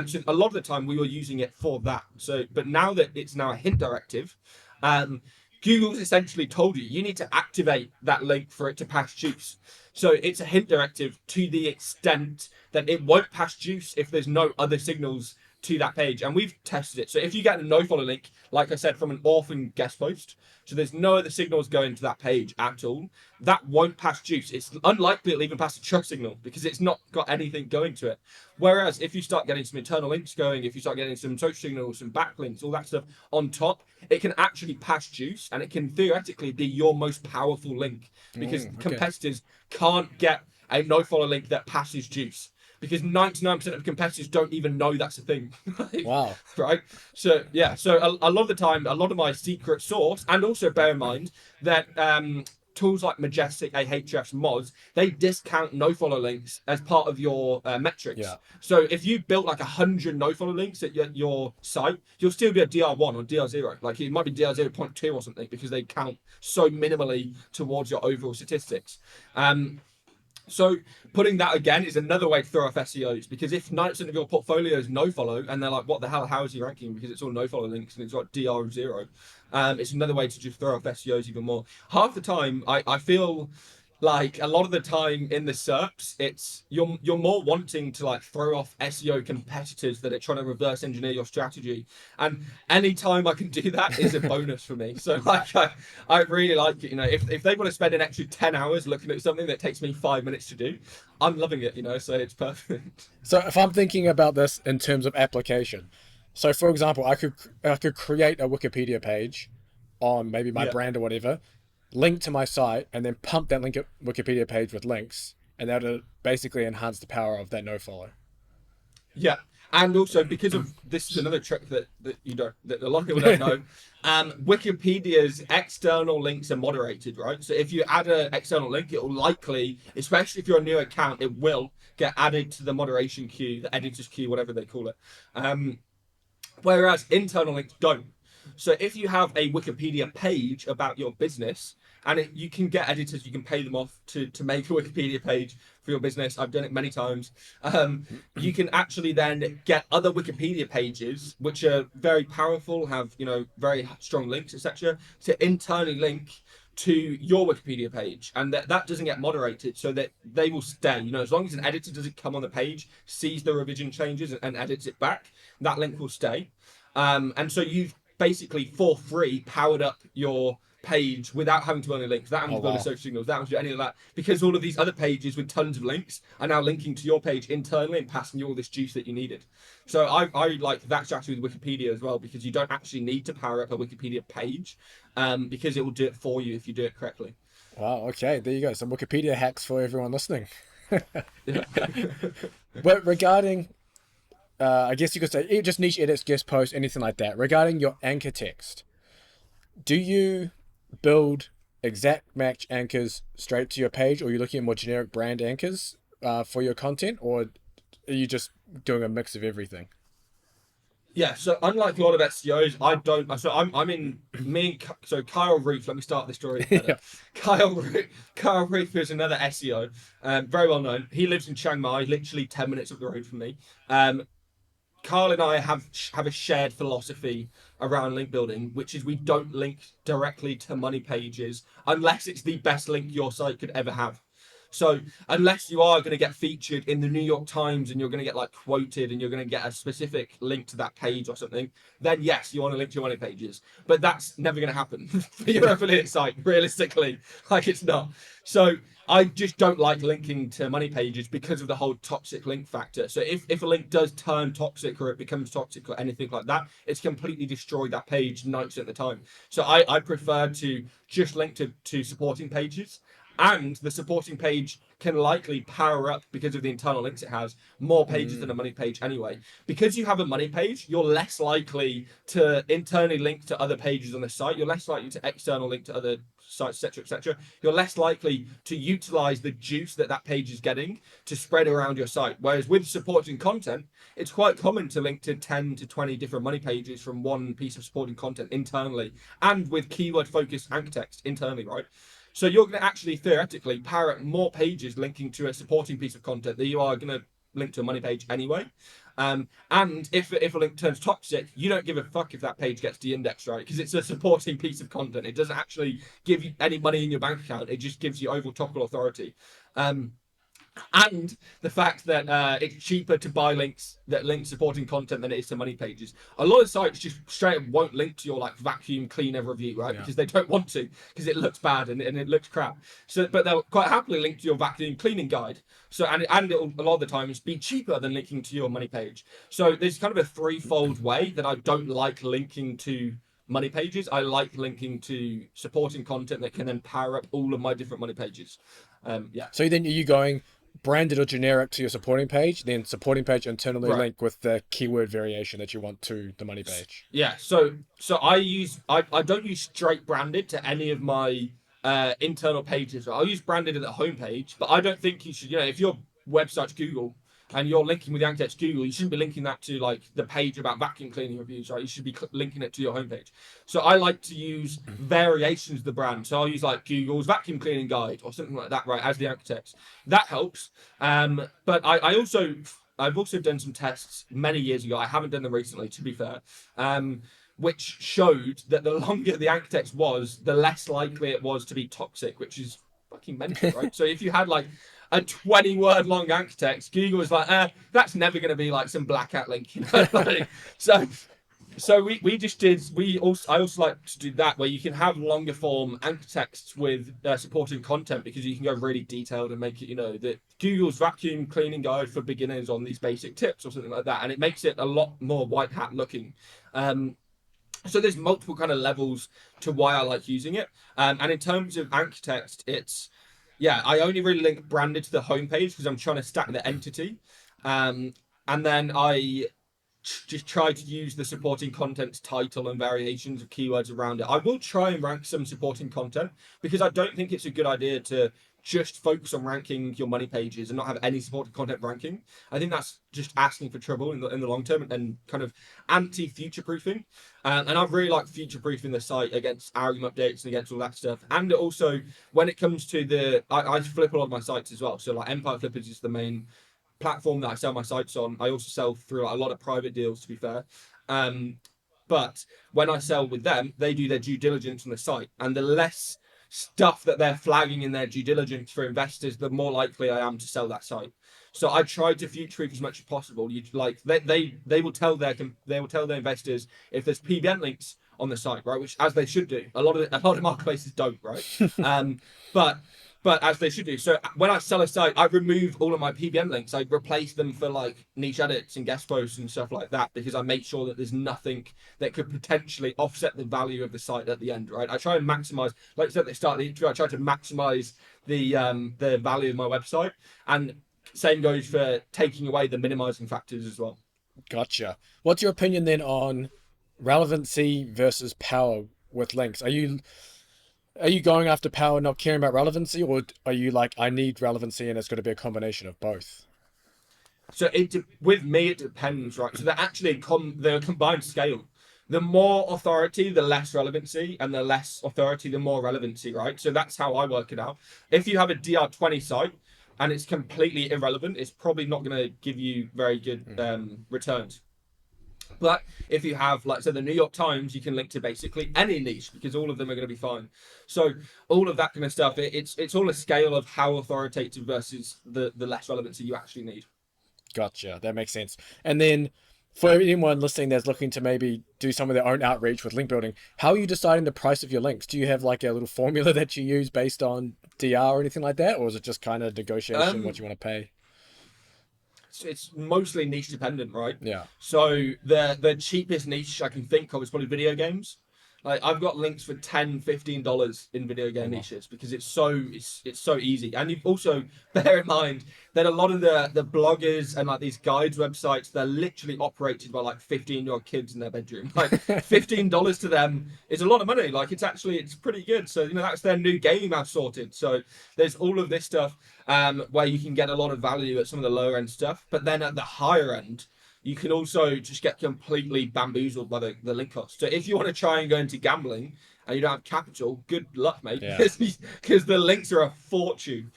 So a lot of the time we were using it for that. So, but now that it's now a hint directive, Google's essentially told you need to activate that link for it to pass juice. So it's a hint directive to the extent that it won't pass juice if there's no other signals to that page. And we've tested it. So if you get a nofollow link, like I said, from an orphan guest post, so there's no other signals going to that page at all, that won't pass juice. It's unlikely it'll even pass a trust signal because it's not got anything going to it. Whereas if you start getting some internal links going, if you start getting some social signals, some backlinks, all that stuff on top, it can actually pass juice, and it can theoretically be your most powerful link, because competitors can't get a nofollow link that passes juice, because 99% of competitors don't even know that's a thing. Wow. Right? So, yeah. So a lot of the time, a lot of my secret source, and also bear in mind that tools like Majestic, Ahrefs, Moz, they discount nofollow links as part of your metrics. Yeah. So if you built like 100 nofollow links at your site, you'll still be a DR1 or DR0. Like it might be DR0.2 or something, because they count so minimally towards your overall statistics. So putting that again is another way to throw off SEOs, because if 90% of your portfolio is nofollow and they're like, what the hell, how is he ranking? Because it's all nofollow links and it's got DR0. It's another way to just throw off SEOs even more. Half the time, I feel like a lot of the time in the SERPs, it's you're more wanting to like throw off SEO competitors that are trying to reverse engineer your strategy, and any time I can do that is a bonus for me. So like I really like it, you know. If they want to spend an extra 10 hours looking at something that takes me 5 minutes to do, I'm loving it, you know. So it's perfect. So if I'm thinking about this in terms of application, so for example, I could create a Wikipedia page on maybe my brand or whatever, link to my site, and then pump that Wikipedia page with links, and that'll basically enhance the power of that nofollow. Yeah, and also because of this is another trick that a lot of people don't know. Wikipedia's external links are moderated, right? So if you add an external link, it will likely, especially if you're a new account, it will get added to the moderation queue, the editor's queue, whatever they call it. Whereas internal links don't. So if you have a Wikipedia page about your business, and you can get editors, you can pay them off to make a Wikipedia page for your business. I've done it many times. You can actually then get other Wikipedia pages, which are very powerful, have, you know, very strong links, etc., to internally link to your Wikipedia page, and that doesn't get moderated, so that they will stay. You know, as long as an editor doesn't come on the page, sees the revision changes and edits it back, that link will stay. And so you've basically for free powered up your page without having to build any links, without having to build any social signals, without having to do any of that, because all of these other pages with tons of links are now linking to your page internally and passing you all this juice that you needed. So I like that strategy with Wikipedia as well, because you don't actually need to power up a Wikipedia page, because it will do it for you if you do it correctly. Wow, okay, there you go. Some Wikipedia hacks for everyone listening. But regarding, I guess you could say, just niche edits, guest posts, anything like that, regarding your anchor text, do you build exact match anchors straight to your page, or are you looking at more generic brand anchors for your content, or are you just doing a mix of everything? Yeah, so unlike a lot of SEOs, I don't. So I'm in so Kyle Reef. Let me start the story. Yeah. Kyle Reef is another SEO, very well known. He lives in Chiang Mai, literally 10 minutes up the road from me. Carl and I have a shared philosophy around link building, which is we don't link directly to money pages unless it's the best link your site could ever have. So unless you are going to get featured in the New York Times and you're going to get like quoted and you're going to get a specific link to that page or something, then yes, you want to link to your money pages. But that's never going to happen for your affiliate site, realistically. Like, it's not. So I just don't like linking to money pages because of the whole toxic link factor. So if a link does turn toxic or it becomes toxic or anything like that, it's completely destroyed that page 90% of the time. So I prefer to just link to supporting pages. And the supporting page can likely power up, because of the internal links it has, more pages than a money page anyway. Because you have a money page, you're less likely to internally link to other pages on the site. You're less likely to external link to other sites, etc., etc. You're less likely to utilize the juice that page is getting to spread around your site. Whereas with supporting content, it's quite common to link to 10 to 20 different money pages from one piece of supporting content internally, and with keyword focused anchor text internally, right? So you're going to actually theoretically power up more pages linking to a supporting piece of content than you are going to link to a money page anyway. And if a link turns toxic, you don't give a fuck if that page gets de-indexed, right? Because it's a supporting piece of content. It doesn't actually give you any money in your bank account. It just gives you overall topical authority. And the fact that it's cheaper to buy links that link supporting content than it is to money pages. A lot of sites just straight up won't link to your like vacuum cleaner review, right? Yeah. Because they don't want to, because it looks bad and it looks crap. So, but they'll quite happily link to your vacuum cleaning guide. So, and it'll a lot of the times be cheaper than linking to your money page. So there's kind of a threefold way that I don't like linking to money pages. I like linking to supporting content that can then power up all of my different money pages. Yeah. So then are you going branded or generic to your supporting page, then supporting page internally link with the keyword variation that you want to the money page? Yeah, so I don't use straight branded to any of my internal pages. I'll use branded at the homepage, but I don't think you should, if your website's Google and you're linking with the anchor text Google, you shouldn't be linking that to like the page about vacuum cleaning reviews, right? You should be linking it to your homepage. So I like to use variations of the brand. So I'll use like Google's vacuum cleaning guide or something like that, right, as the anchor text. That helps. But I've also done some tests many years ago. I haven't done them recently, to be fair. Which showed that the longer the anchor text was, the less likely it was to be toxic, which is fucking mental, right? So if you had like a 20-word long anchor text, Google was like, that's never going to be like some black hat link, So we just did. I also like to do that, where you can have longer form anchor texts with supporting content, because you can go really detailed and make it, that Google's vacuum cleaning guide for beginners on these basic tips or something like that, and it makes it a lot more white hat looking. So there's multiple kind of levels to why I like using it. And in terms of anchor text, I only really link branded to the homepage because I'm trying to stack the entity. And then I just try to use the supporting content's title and variations of keywords around it. I will try and rank some supporting content, because I don't think it's a good idea to just focus on ranking your money pages and not have any supported content ranking. I think that's just asking for trouble in the long term and kind of anti-future proofing. And I really like future proofing the site against algorithm updates and against all that stuff. And also when it comes to I flip a lot of my sites as well. So like Empire Flippers is the main platform that I sell my sites on. I also sell through like a lot of private deals, to be fair. But when I sell with them, they do their due diligence on the site, and the less stuff that they're flagging in their due diligence for investors, the more likely I am to sell that site. So I try to future-proof as much as possible. They will tell their investors if there's PBN links on the site, right? Which, as they should do. A lot of marketplaces don't, right? But as they should do. So when I sell a site, I remove all of my PBN links. I replace them for like niche edits and guest posts and stuff like that, because I make sure that there's nothing that could potentially offset the value of the site at the end, right? I try and maximize, like I said at the start of the interview, I try to maximize the value of my website. And same goes for taking away the minimizing factors as well. Gotcha. What's your opinion then on relevancy versus power with links? Are you going after power, not caring about relevancy, or are you like, I need relevancy and it's going to be a combination of both? So with me, it depends, right? So they're actually they're a combined scale. The more authority, the less relevancy, and the less authority, the more relevancy, right? So that's how I work it out. If you have a DR20 site and it's completely irrelevant, it's probably not going to give you very good returns. But if you have, like, so the New York Times, you can link to basically any niche because all of them are going to be fine. So all of that kind of stuff, it's all a scale of how authoritative versus the less relevancy you actually need. Gotcha. That makes sense. And then for anyone listening that's looking to maybe do some of their own outreach with link building, how are you deciding the price of your links? Do you have like a little formula that you use based on DR or anything like that? Or is it just kind of negotiation, what you want to pay? It's mostly niche dependent, right? Yeah. So the cheapest niche I can think of is probably video games. Like I've got links for $10-15 in video game niches because it's so easy. And you also bear in mind that a lot of the bloggers and like these guides websites, they're literally operated by like 15-year-old kids in their bedroom. Like $15 to them is a lot of money. Like it's pretty good. So that's their new gaming mouse sorted. So there's all of this stuff where you can get a lot of value at some of the lower end stuff. But then at the higher end, you can also just get completely bamboozled by the link cost. So if you want to try and go into gambling and you don't have capital, good luck, mate. Because the links are a fortune.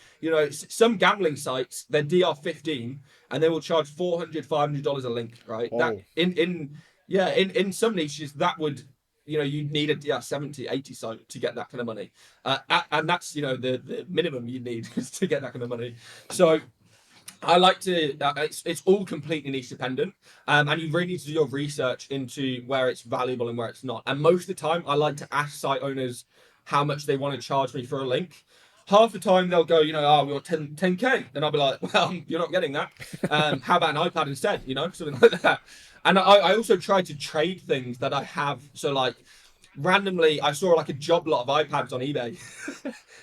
Some gambling sites, they're DR15 and they will charge $400-500 a link, right? Oh. That in some niches that would you'd need a DR70-80 site to get that kind of money. And that's the minimum you need is to get that kind of money. So I like to, it's all completely niche dependent. And you really need to do your research into where it's valuable and where it's not. And most of the time, I like to ask site owners how much they want to charge me for a link. Half the time they'll go, we want 10K. And I'll be like, well, you're not getting that. How about an iPad instead? Something like that. And I also try to trade things that I have. So like randomly, I saw like a job lot of iPads on eBay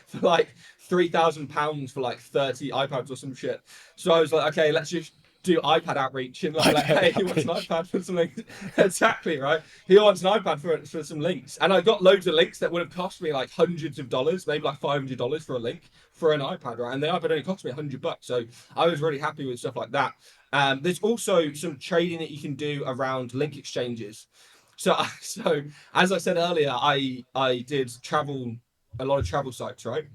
for like £3,000 for like 30 iPads or some shit. So I was like, okay, let's just do iPad outreach and like hey, he wants an iPad for some links. Exactly, right? He wants an iPad for some links. And I got loads of links that would have cost me like hundreds of dollars, maybe like $500 for a link for an iPad, right? And the iPad only cost me $100. So I was really happy with stuff like that. There's also some trading that you can do around link exchanges. So as I said earlier, I did a lot of travel sites, right?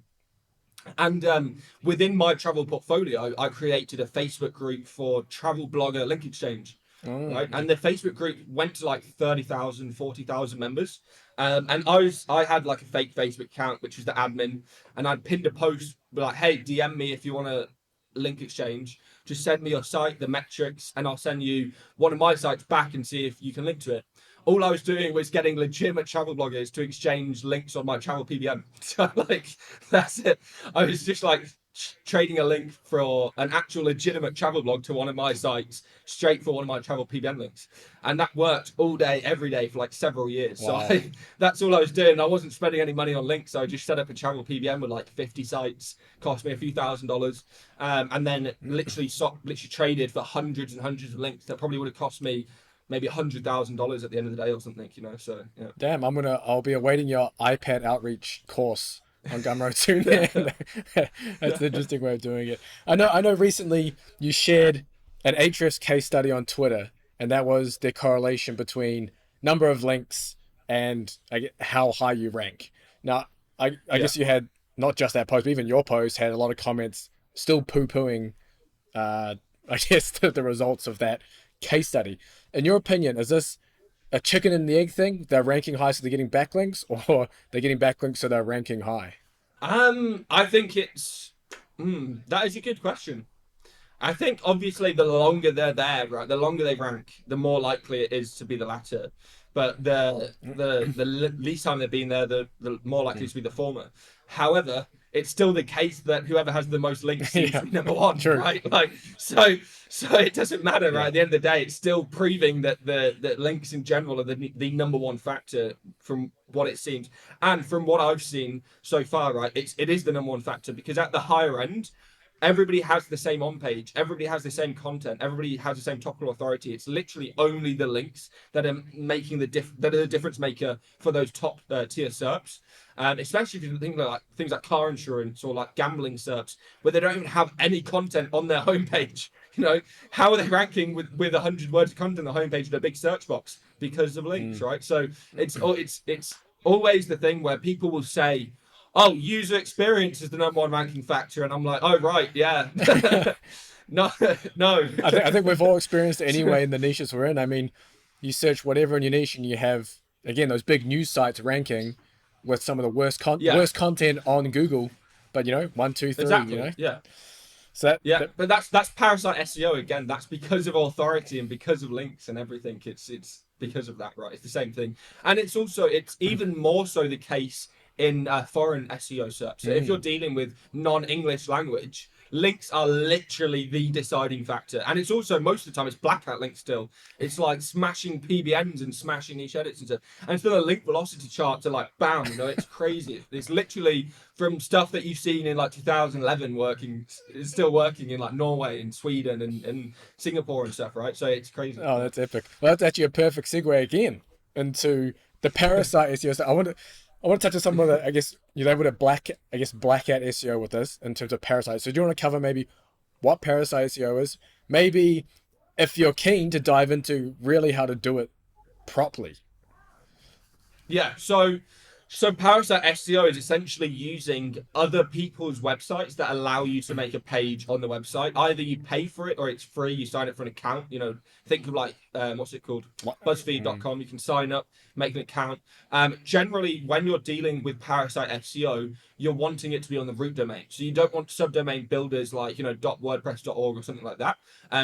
And within my travel portfolio, I created a Facebook group for travel blogger link exchange. Right? And the Facebook group went to like 30,000, 40,000 members. And I had like a fake Facebook account, which was the admin. And I'd pinned a post like, hey, DM me if you want to link exchange. Just send me your site, the metrics, and I'll send you one of my sites back and see if you can link to it. All I was doing was getting legitimate travel bloggers to exchange links on my travel PBM. So like, that's it. I was just like trading a link for an actual legitimate travel blog to one of my sites straight for one of my travel PBM links. And that worked all day, every day for like several years. Wow. So that's all I was doing. I wasn't spending any money on links. So I just set up a travel PBM with like 50 sites, cost me a few $1,000s. And then literally traded for hundreds and hundreds of links that probably would have cost me maybe $100,000 at the end of the day or something, so yeah. Damn, I'll be awaiting your iPad outreach course on Gumroad soon. That's an interesting way of doing it. I know recently you shared an Ahrefs case study on Twitter, and that was the correlation between number of links and how high you rank. Now, I guess you had not just that post, but even your post had a lot of comments still poo-pooing, I guess, the results of that case study. In your opinion, is this a chicken and the egg thing? They're ranking high so they're getting backlinks, or they're getting backlinks so they're ranking high? I think that is a good question. I think obviously the longer they're there, right, the longer they rank, the more likely it is to be the latter. But the least time they've been there, the more likely to be the former. However, it's still the case that whoever has the most links seems to be number one, right? Like, so it doesn't matter, right? At the end of the day, it's still proving that the links in general are the number one factor from what it seems, and from what I've seen so far, right? It is the number one factor because at the higher end, everybody has the same on page, everybody has the same content, everybody has the same topical authority. It's literally only the links that are making that are the difference maker for those top tier SERPs. Especially if you think like things like car insurance or like gambling SERPs, where they don't even have any content on their homepage. How are they ranking with 100 words of content on the homepage with a big search box? Because of links, right? So it's always the thing where people will say, oh, user experience is the number one ranking factor. And I'm like, oh, right, yeah. No. I think we've all experienced it anyway in the niches we're in. I mean, you search whatever in your niche and you have, again, those big news sites ranking with some of the worst worst content on Google, but 1, 2, 3, exactly. Yeah. So Yeah, but that's Parasite SEO again. That's because of authority and because of links and everything. It's because of that, right? It's the same thing, and it's even more so the case in foreign SEO search. So if you're dealing with non-English language, links are literally the deciding factor, and it's also most of the time it's blackout links still. It's like smashing PBNs and smashing niche edits and stuff, and still a link velocity charts are like bam, it's crazy. It's literally from stuff that you've seen in like 2011 working, it's still working in like Norway and Sweden and Singapore and stuff, right? So it's crazy. Oh, that's epic. Well, that's actually a perfect segue again into the Parasite SEO. So I want to touch on some of the, I guess, you're able to black hat SEO with this in terms of Parasite. So do you want to cover maybe what Parasite SEO is? Maybe if you're keen to dive into really how to do it properly. Yeah, so Parasite SEO is essentially using other people's websites that allow you to make a page on the website. Either you pay for it or it's free. You sign up for an account. Think of like what's it called? BuzzFeed.com. You can sign up, make an account. Generally, when you're dealing with Parasite SEO, you're wanting it to be on the root domain. So you don't want subdomain builders like .wordpress.org or something like that,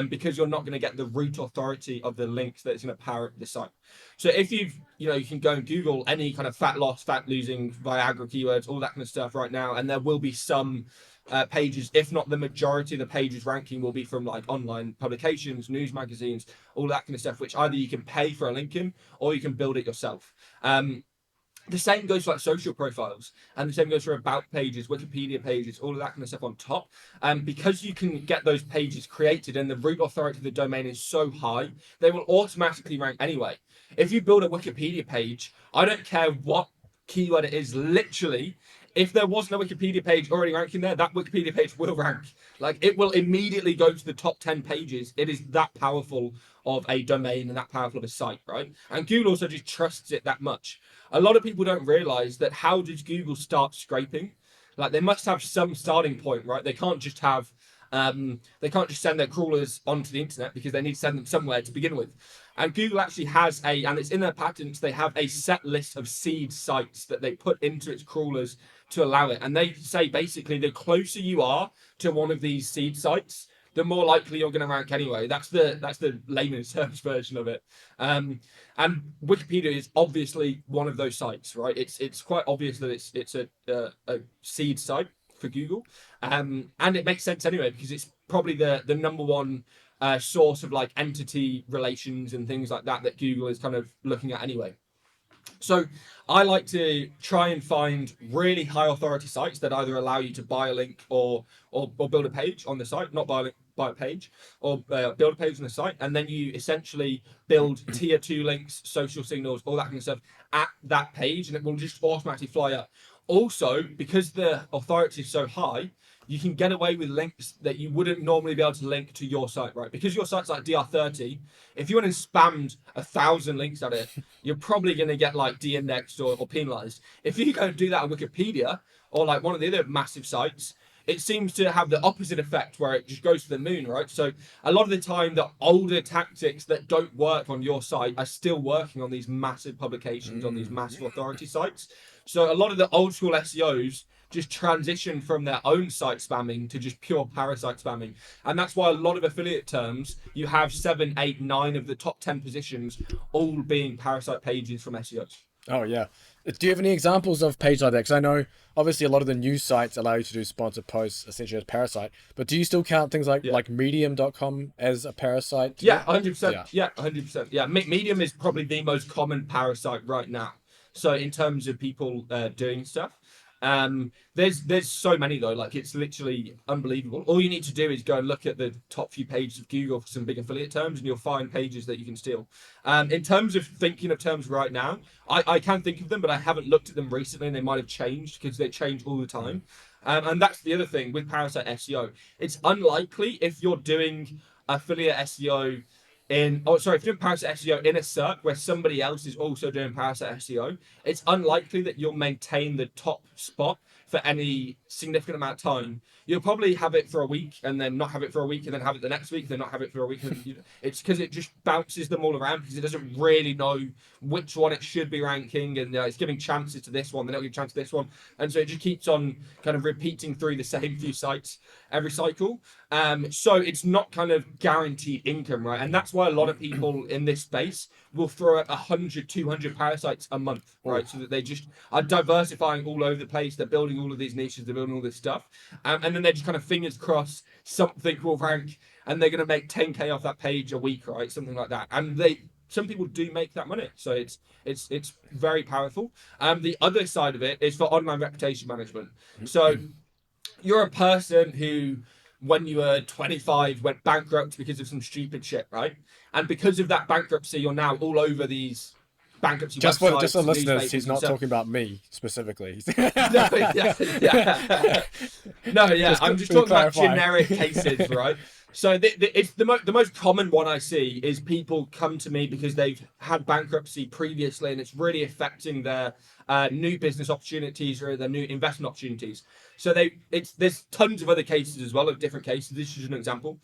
because you're not going to get the root authority of the links that's going to power the site. So if you can go and Google any kind of fat loss, fat losing, Viagra keywords, all that kind of stuff right now, and there will be some pages, if not the majority of the pages ranking will be from like online publications, news magazines, all that kind of stuff, which either you can pay for a link in or you can build it yourself. The same goes for like social profiles, and the same goes for about pages, Wikipedia pages, all of that kind of stuff on top. Because you can get those pages created and the root authority of the domain is so high, they will automatically rank anyway. If you build a Wikipedia page, I don't care what keyword it is, literally, if there wasn't a Wikipedia page already ranking there, that Wikipedia page will rank. Like, it will immediately go to the top 10 pages. It is that powerful of a domain and that powerful of a site, right? And Google also just trusts it that much. A lot of people don't realize that how does Google start scraping? Like, they must have some starting point, right? They can't just have they can't just send their crawlers onto the internet because they need to send them somewhere to begin with. And Google actually has and it's in their patents, they have a set list of seed sites that they put into its crawlers to allow it. And they say basically the closer you are to one of these seed sites, the more likely you're going to rank anyway. That's the layman's terms version of it. And Wikipedia is obviously one of those sites, right? It's quite obvious that it's a seed site for Google, and it makes sense anyway because it's probably the number one source of like entity relations and things like that Google is kind of looking at anyway. So I like to try and find really high authority sites that either allow you to buy a link or build a page on the site, not buy a page, or build a page on the site, and then you essentially build tier 2 links, social signals, all that kind of stuff at that page, and it will just automatically fly up. Also, because the authority is so high, you can get away with links that you wouldn't normally be able to link to your site, right? Because your site's like DR30, if you went and spammed 1,000 links at it, you're probably going to get like de-indexed or penalized. If you go and do that on Wikipedia or like one of the other massive sites, it seems to have the opposite effect where it just goes to the moon, right? So a lot of the time, the older tactics that don't work on your site are still working on these massive publications, on these massive authority sites. So a lot of the old school SEOs just transition from their own site spamming to just pure parasite spamming. And that's why a lot of affiliate terms, you have 7, 8, 9 of the top 10 positions all being parasite pages from SEOs. Oh, yeah. Do you have any examples of page like that? Because I know, obviously, a lot of the news sites allow you to do sponsored posts, essentially as parasite. But do you still count things like medium.com as a parasite? Yeah, 100%. Yeah, 100%. Yeah, Medium is probably the most common parasite right now. So in terms of people doing stuff, there's so many though, like it's literally unbelievable. All you need to do is go and look at the top few pages of Google for some big affiliate terms and you'll find pages that you can steal. In terms of thinking of terms right now, I can think of them, but I haven't looked at them recently and they might have changed because they change all the time. And that's the other thing with Parasite SEO. It's unlikely if you're doing affiliate SEO if you're doing Parasite SEO in a SERP where somebody else is also doing Parasite SEO, it's unlikely that you'll maintain the top spot for any significant amount of time. You'll probably have it for a week and then not have it for a week and then have it the next week and then not have it for a week. It's because it just bounces them all around because it doesn't really know which one it should be ranking, and it's giving chances to this one, then it'll give a chance to this one. And so it just keeps on kind of repeating through the same few sites every cycle. So it's not kind of guaranteed income, right? And that's why a lot of people in this space will throw up 100, 200 parasites a month, right? So that they just are diversifying all over the place. They're building all of these niches, they're building all this stuff. And then they're just kind of fingers crossed something will rank and they're going to make 10K off that page a week, right? Something like that. And some people do make that money. So it's very powerful. The other side of it is for online reputation management. So you're a person who, when you were 25, went bankrupt because of some stupid shit, right? And because of that bankruptcy, you're now all over these bankruptcy websites. Just for listeners, he's not talking about me specifically. No, yeah. I'm just talking about generic cases, right? So it's the most common one I see is people come to me because they've had bankruptcy previously and it's really affecting their new business opportunities or their new investment opportunities. So there's tons of other cases as well of different cases. This is an example.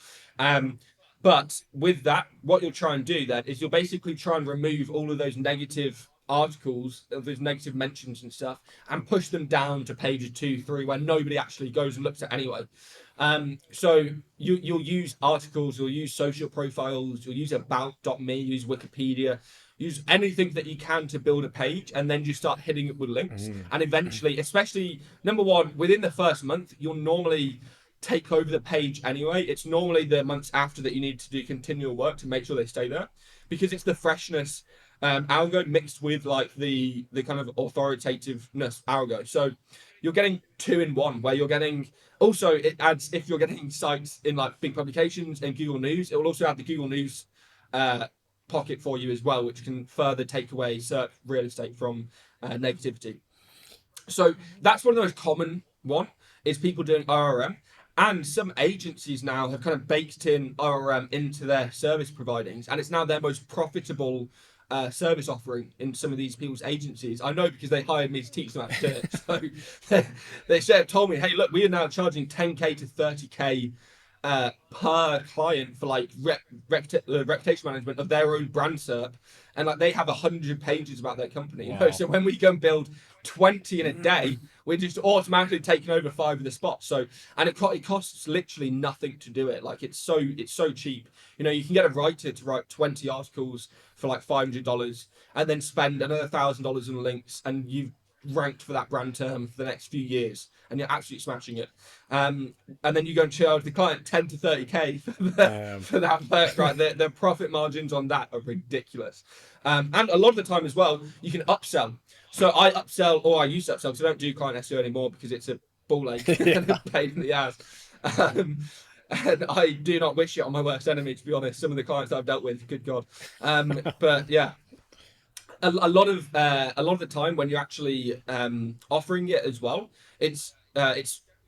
But with that, what you'll try and do then is you'll basically try and remove all of those negative articles, those negative mentions and stuff, and push them down to pages 2, 3, where nobody actually goes and looks at anyway. So you'll use articles, you'll use social profiles, you'll use about.me, use Wikipedia, use anything that you can to build a page, and then you start hitting it with links. And eventually, especially number one, within the first month, you'll normally take over the page anyway. It's normally the months after that you need to do continual work to make sure they stay there, because it's the freshness algo mixed with like the kind of authoritativeness algo. So you're getting 2 in 1, where you're getting, also it adds, if you're getting sites in like big publications and Google News, it will also add the Google News pocket for you as well, which can further take away search real estate from negativity. So that's one of the most common one, is people doing RRM. And some agencies now have kind of baked in RRM into their service providings, and it's now their most profitable service offering in some of these people's agencies. I know because they hired me to teach them how to do it. So they told me, hey, look, we are now charging 10K to 30K per client for like reputation management of their own brand SERP, and like they have 100 pages about their company. Wow. You know? So when we go and build 20 in a day, we're just automatically taking over 5 of the spots. So, and it costs literally nothing to do it. Like it's so cheap. You know, you can get a writer to write 20 articles for like $500 and then spend another $1,000 in links, and you've ranked for that brand term for the next few years, and you're absolutely smashing it. And then you go and charge the client 10 to 30K for that first, right? The profit margins on that are ridiculous. And a lot of the time as well, you can upsell. So I used to upsell, because I don't do client SEO anymore because it's a ball ache and a pain in the ass. And I do not wish it on my worst enemy, to be honest. Some of the clients I've dealt with, good God. But yeah, a lot of the time when you're actually offering it as well, it's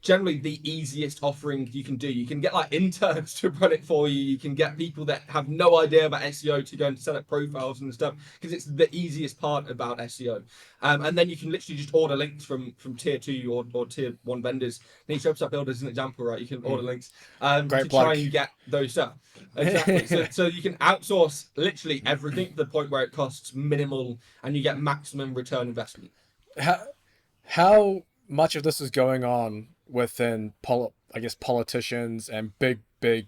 generally the easiest offering you can do. You can get like interns to run it for you. You can get people that have no idea about SEO to go and set up profiles and stuff, because it's the easiest part about SEO. And then you can literally just order links from tier 2 or tier 1 vendors. Niche Website Builder is an example, right? You can order links to try and get those stuff. Exactly. so you can outsource literally everything to the point where it costs minimal and you get maximum return investment. How much of this is going on within politicians and big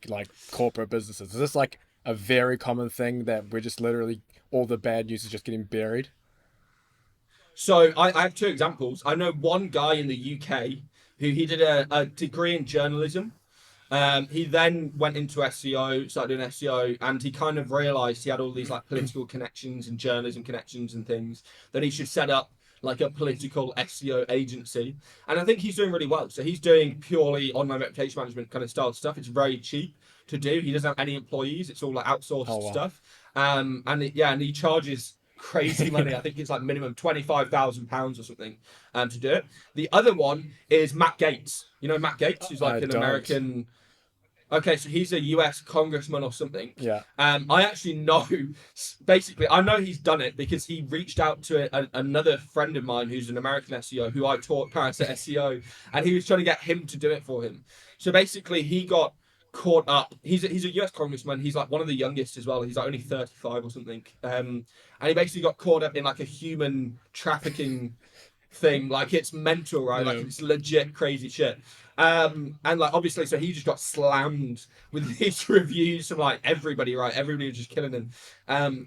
like corporate businesses? Is this like a very common thing that we're just literally, all the bad news is just getting buried? So I have 2 examples. I know one guy in the UK who he did a degree in journalism. He then went into SEO, started doing SEO, and he kind of realized he had all these like political connections and journalism connections and things, that he should set up like a political SEO agency. And I think he's doing really well. So he's doing purely online reputation management kind of style stuff. It's very cheap to do. He doesn't have any employees. It's all like outsourced stuff. And he charges crazy money. I think it's like minimum £25,000 or something to do it. The other one is Matt Gates. You know Matt Gates, who's like an American Okay, so he's a US congressman or something. Yeah. I actually know, basically, I know he's done it because he reached out to another friend of mine who's an American SEO who I taught Parasite SEO, and he was trying to get him to do it for him. So basically, he got caught up. He's a US congressman. He's like one of the youngest as well. He's like only 35 or something. And he basically got caught up in like a human trafficking thing. Like, it's mental, right? Like, it's legit crazy shit. And like, obviously, so he just got slammed with these reviews from like everybody, right? Everybody was just killing him. And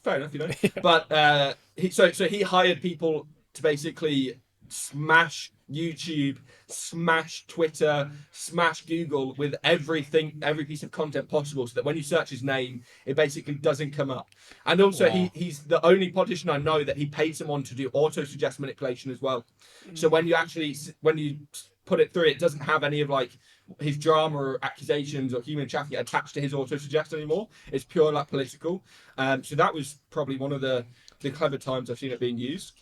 fair enough, you know. But he hired people to basically smash YouTube, smash Twitter, smash Google with everything, every piece of content possible, so that when you search his name, it basically doesn't come up. And also, he's the only politician I know that he paid someone to do auto suggest manipulation as well. So when you put it through, it doesn't have any of like his drama or accusations or human trafficking attached to his auto suggest anymore. It's pure like political. So that was probably one of the clever times I've seen it being used.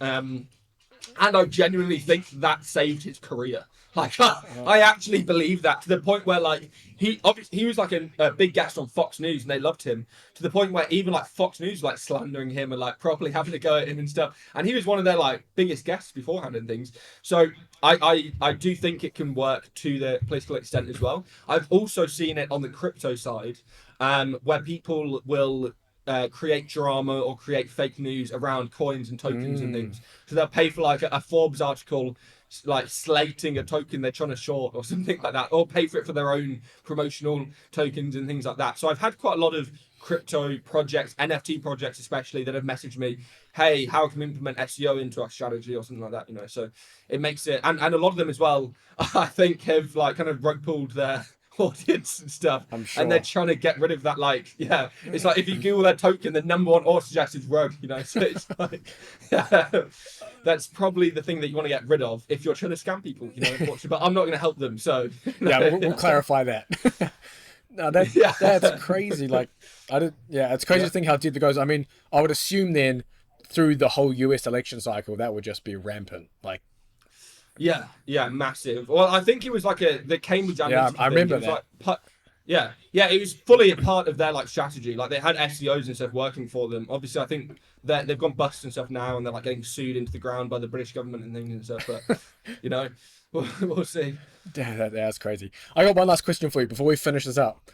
And I genuinely think that saved his career. Like, I actually believe that, to the point where like he was like a big guest on Fox News and they loved him, to the point where even like Fox News like slandering him and like properly having to go at him and stuff. And he was one of their like biggest guests beforehand and things. So I do think it can work to the political extent as well. I've also seen it on the crypto side, where people will create drama or create fake news around coins and tokens and things. So they'll pay for like a Forbes article, like slating a token they're trying to short or something like that, or pay for it for their own promotional tokens and things like that. So I've had quite a lot of crypto projects, NFT projects especially, that have messaged me, hey, how can we implement SEO into our strategy or something like that, you know? So it makes it, and a lot of them as well, I think have like kind of rug pulled their audience and stuff. I'm sure. And they're trying to get rid of that, like, yeah, it's like if you Google their token, the number one auto suggest is rogue, you know. So it's like, yeah, that's probably the thing that you want to get rid of if you're trying to scam people, you know, unfortunately. But I'm not going to help them, so yeah, we'll clarify that. No, that's crazy. Like, it's crazy to think how deep it goes. I mean, I would assume then through the whole US election cycle that would just be rampant, like. Yeah, massive. Well, I think it was like the Cambridge Analytica. Yeah, I remember that. Like, yeah, it was fully a part of their like strategy. Like, they had SEOs and stuff working for them. Obviously, I think that they've gone bust and stuff now, and they're like getting sued into the ground by the British government and things and stuff. But you know, we'll see. That's crazy. I got one last question for you before we finish this up.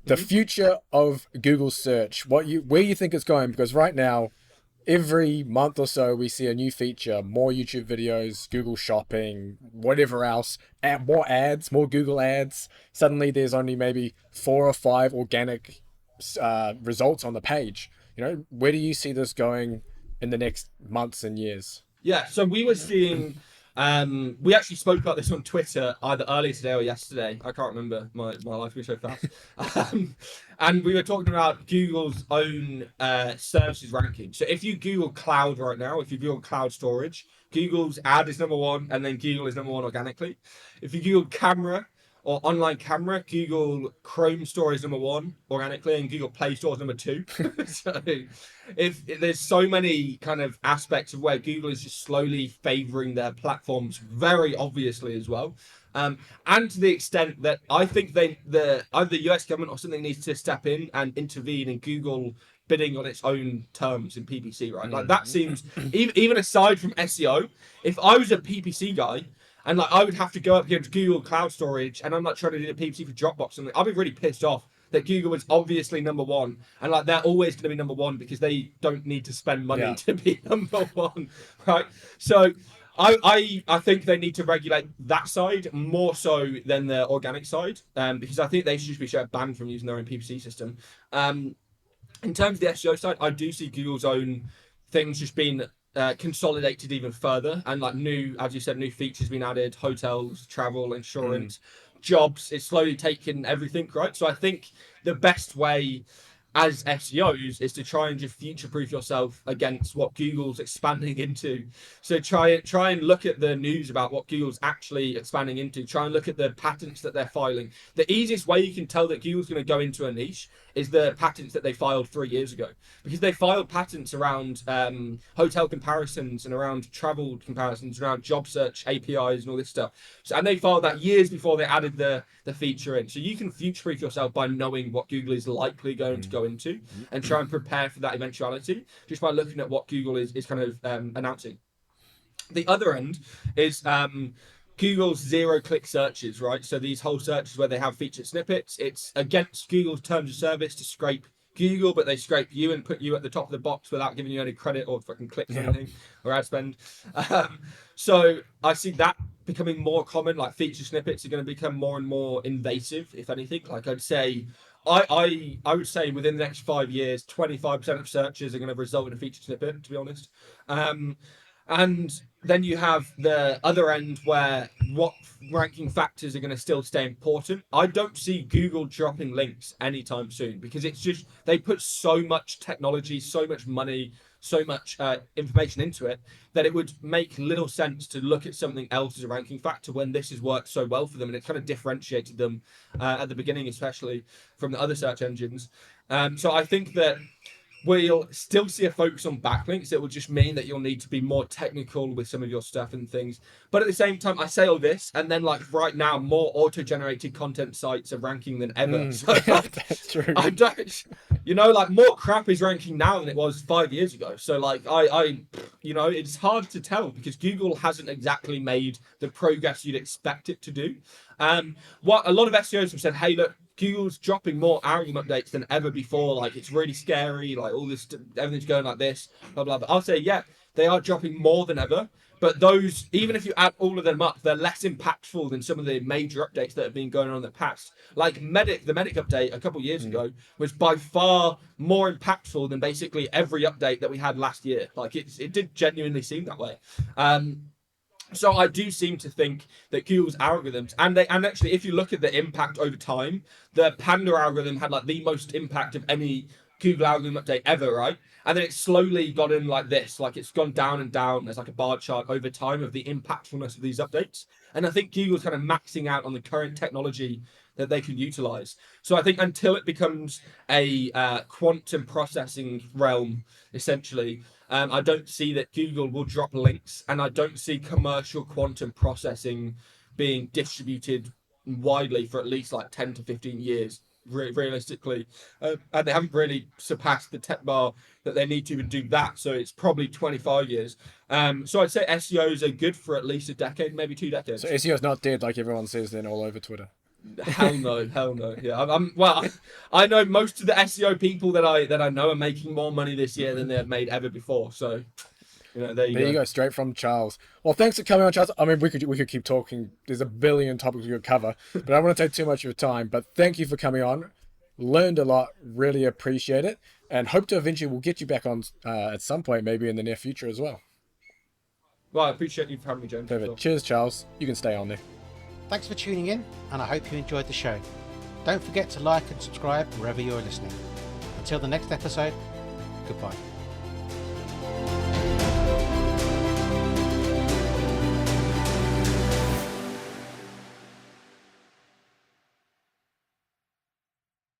The future of Google search, where you think it's going? Because right now, every month or so, we see a new feature, more YouTube videos, Google Shopping, whatever else, more ads, more Google ads. Suddenly there's only maybe 4 or 5 organic results on the page. You know, where do you see this going in the next months and years? Yeah, so we were seeing, we actually spoke about this on Twitter either earlier today or yesterday. I can't remember. My life moves so fast. And we were talking about Google's own services ranking. So if you Google cloud right now, if you Google cloud storage, Google's ad is number 1, and then Google is number 1 organically. If you Google camera or online camera, Google Chrome Store is number 1 organically, and Google Play Store is number 2. So if there's so many kind of aspects of where Google is just slowly favoring their platforms very obviously as well. And to the extent that I think either the US government or something needs to step in and intervene in Google bidding on its own terms in PPC, right? Like, that seems, even aside from SEO, if I was a PPC guy, and like I would have to go up here to Google Cloud Storage, and I'm not trying to do the PPC for Dropbox, and I'd be really pissed off that Google was obviously number 1, and like they're always going to be number 1 because they don't need to spend money to be number 1, right? So I think they need to regulate that side more so than the organic side, because I think they should be banned from using their own PPC system. In terms of the SEO side, I do see Google's own things just being consolidated even further, and like new, as you said, new features being added, hotels, travel, insurance, jobs. It's slowly taking everything, right? So I think the best way as SEOs is to try and just future-proof yourself against what Google's expanding into. So try and look at the news about what Google's actually expanding into. Try and look at the patents that they're filing. The easiest way you can tell that Google's going to go into a niche is the patents that they filed 3 years ago, because they filed patents around hotel comparisons and around travel comparisons, around job search APIs and all this stuff. So, and they filed that years before they added the feature in. So you can future-proof yourself by knowing what Google is likely going to go into and try and prepare for that eventuality just by looking at what Google is kind of announcing. The other end is Google's zero-click searches, right? So these whole searches where they have featured snippets, it's against Google's terms of service to scrape Google, but they scrape you and put you at the top of the box without giving you any credit or fucking clicks or anything or ad spend. So I see that becoming more common. Like feature snippets are going to become more and more invasive, if anything. Like I'd say, I would say within the next 5 years, 25% of searches are going to result in a feature snippet, to be honest. And then you have the other end where what ranking factors are going to still stay important. I don't see Google dropping links anytime soon, because it's just, they put so much technology, so much money, so much information into it, that it would make little sense to look at something else as a ranking factor when this has worked so well for them, and it's kind of differentiated them at the beginning, especially from the other search engines. So I think that we'll still see a focus on backlinks. It will just mean that you'll need to be more technical with some of your stuff and things. But at the same time, I say all this, and then like right now, more auto-generated content sites are ranking than ever. So like, That's true. I don't, like more crap is ranking now than it was 5 years ago. So like it's hard to tell because Google hasn't exactly made the progress you'd expect it to do. What a lot of SEOs have said, hey, look, Google's dropping more algorithm updates than ever before. Like, it's really scary. Like, all this, everything's going like this, blah, blah, blah. I'll say, yeah, they are dropping more than ever. But those, even if you add all of them up, they're less impactful than some of the major updates that have been going on in the past. Like the Medic update a couple of years ago was by far more impactful than basically every update that we had last year. Like, it did genuinely seem that way. So I do seem to think that Google's algorithms, and actually, if you look at the impact over time, the Panda algorithm had like the most impact of any Google algorithm update ever, right? And then it's slowly gotten like this, like it's gone down and down. There's like a bar chart over time of the impactfulness of these updates. And I think Google's kind of maxing out on the current technology that they can utilize. So I think until it becomes a quantum processing realm, essentially, I don't see that Google will drop links, and I don't see commercial quantum processing being distributed widely for at least like 10 to 15 years, realistically. And they haven't really surpassed the tech bar that they need to even do that. So it's probably 25 years. So I'd say SEOs are good for at least a decade, maybe 2 decades. So SEO's not dead like everyone says then all over Twitter. Hell no. Yeah, I know most of the SEO people that I know are making more money this year than they've made ever before. So, there you go. Straight from Charles. Well, thanks for coming on, Charles. I mean, we could keep talking. There's a billion topics we could cover, but I don't want to take too much of your time. But thank you for coming on. Learned a lot. Really appreciate it, and hope to eventually we'll get you back on at some point, maybe in the near future as well. Well, I appreciate you for having me, James. Perfect. Cheers, Charles. You can stay on there. Thanks for tuning in, and I hope you enjoyed the show. Don't forget to like and subscribe wherever you're listening. Until the next episode, goodbye.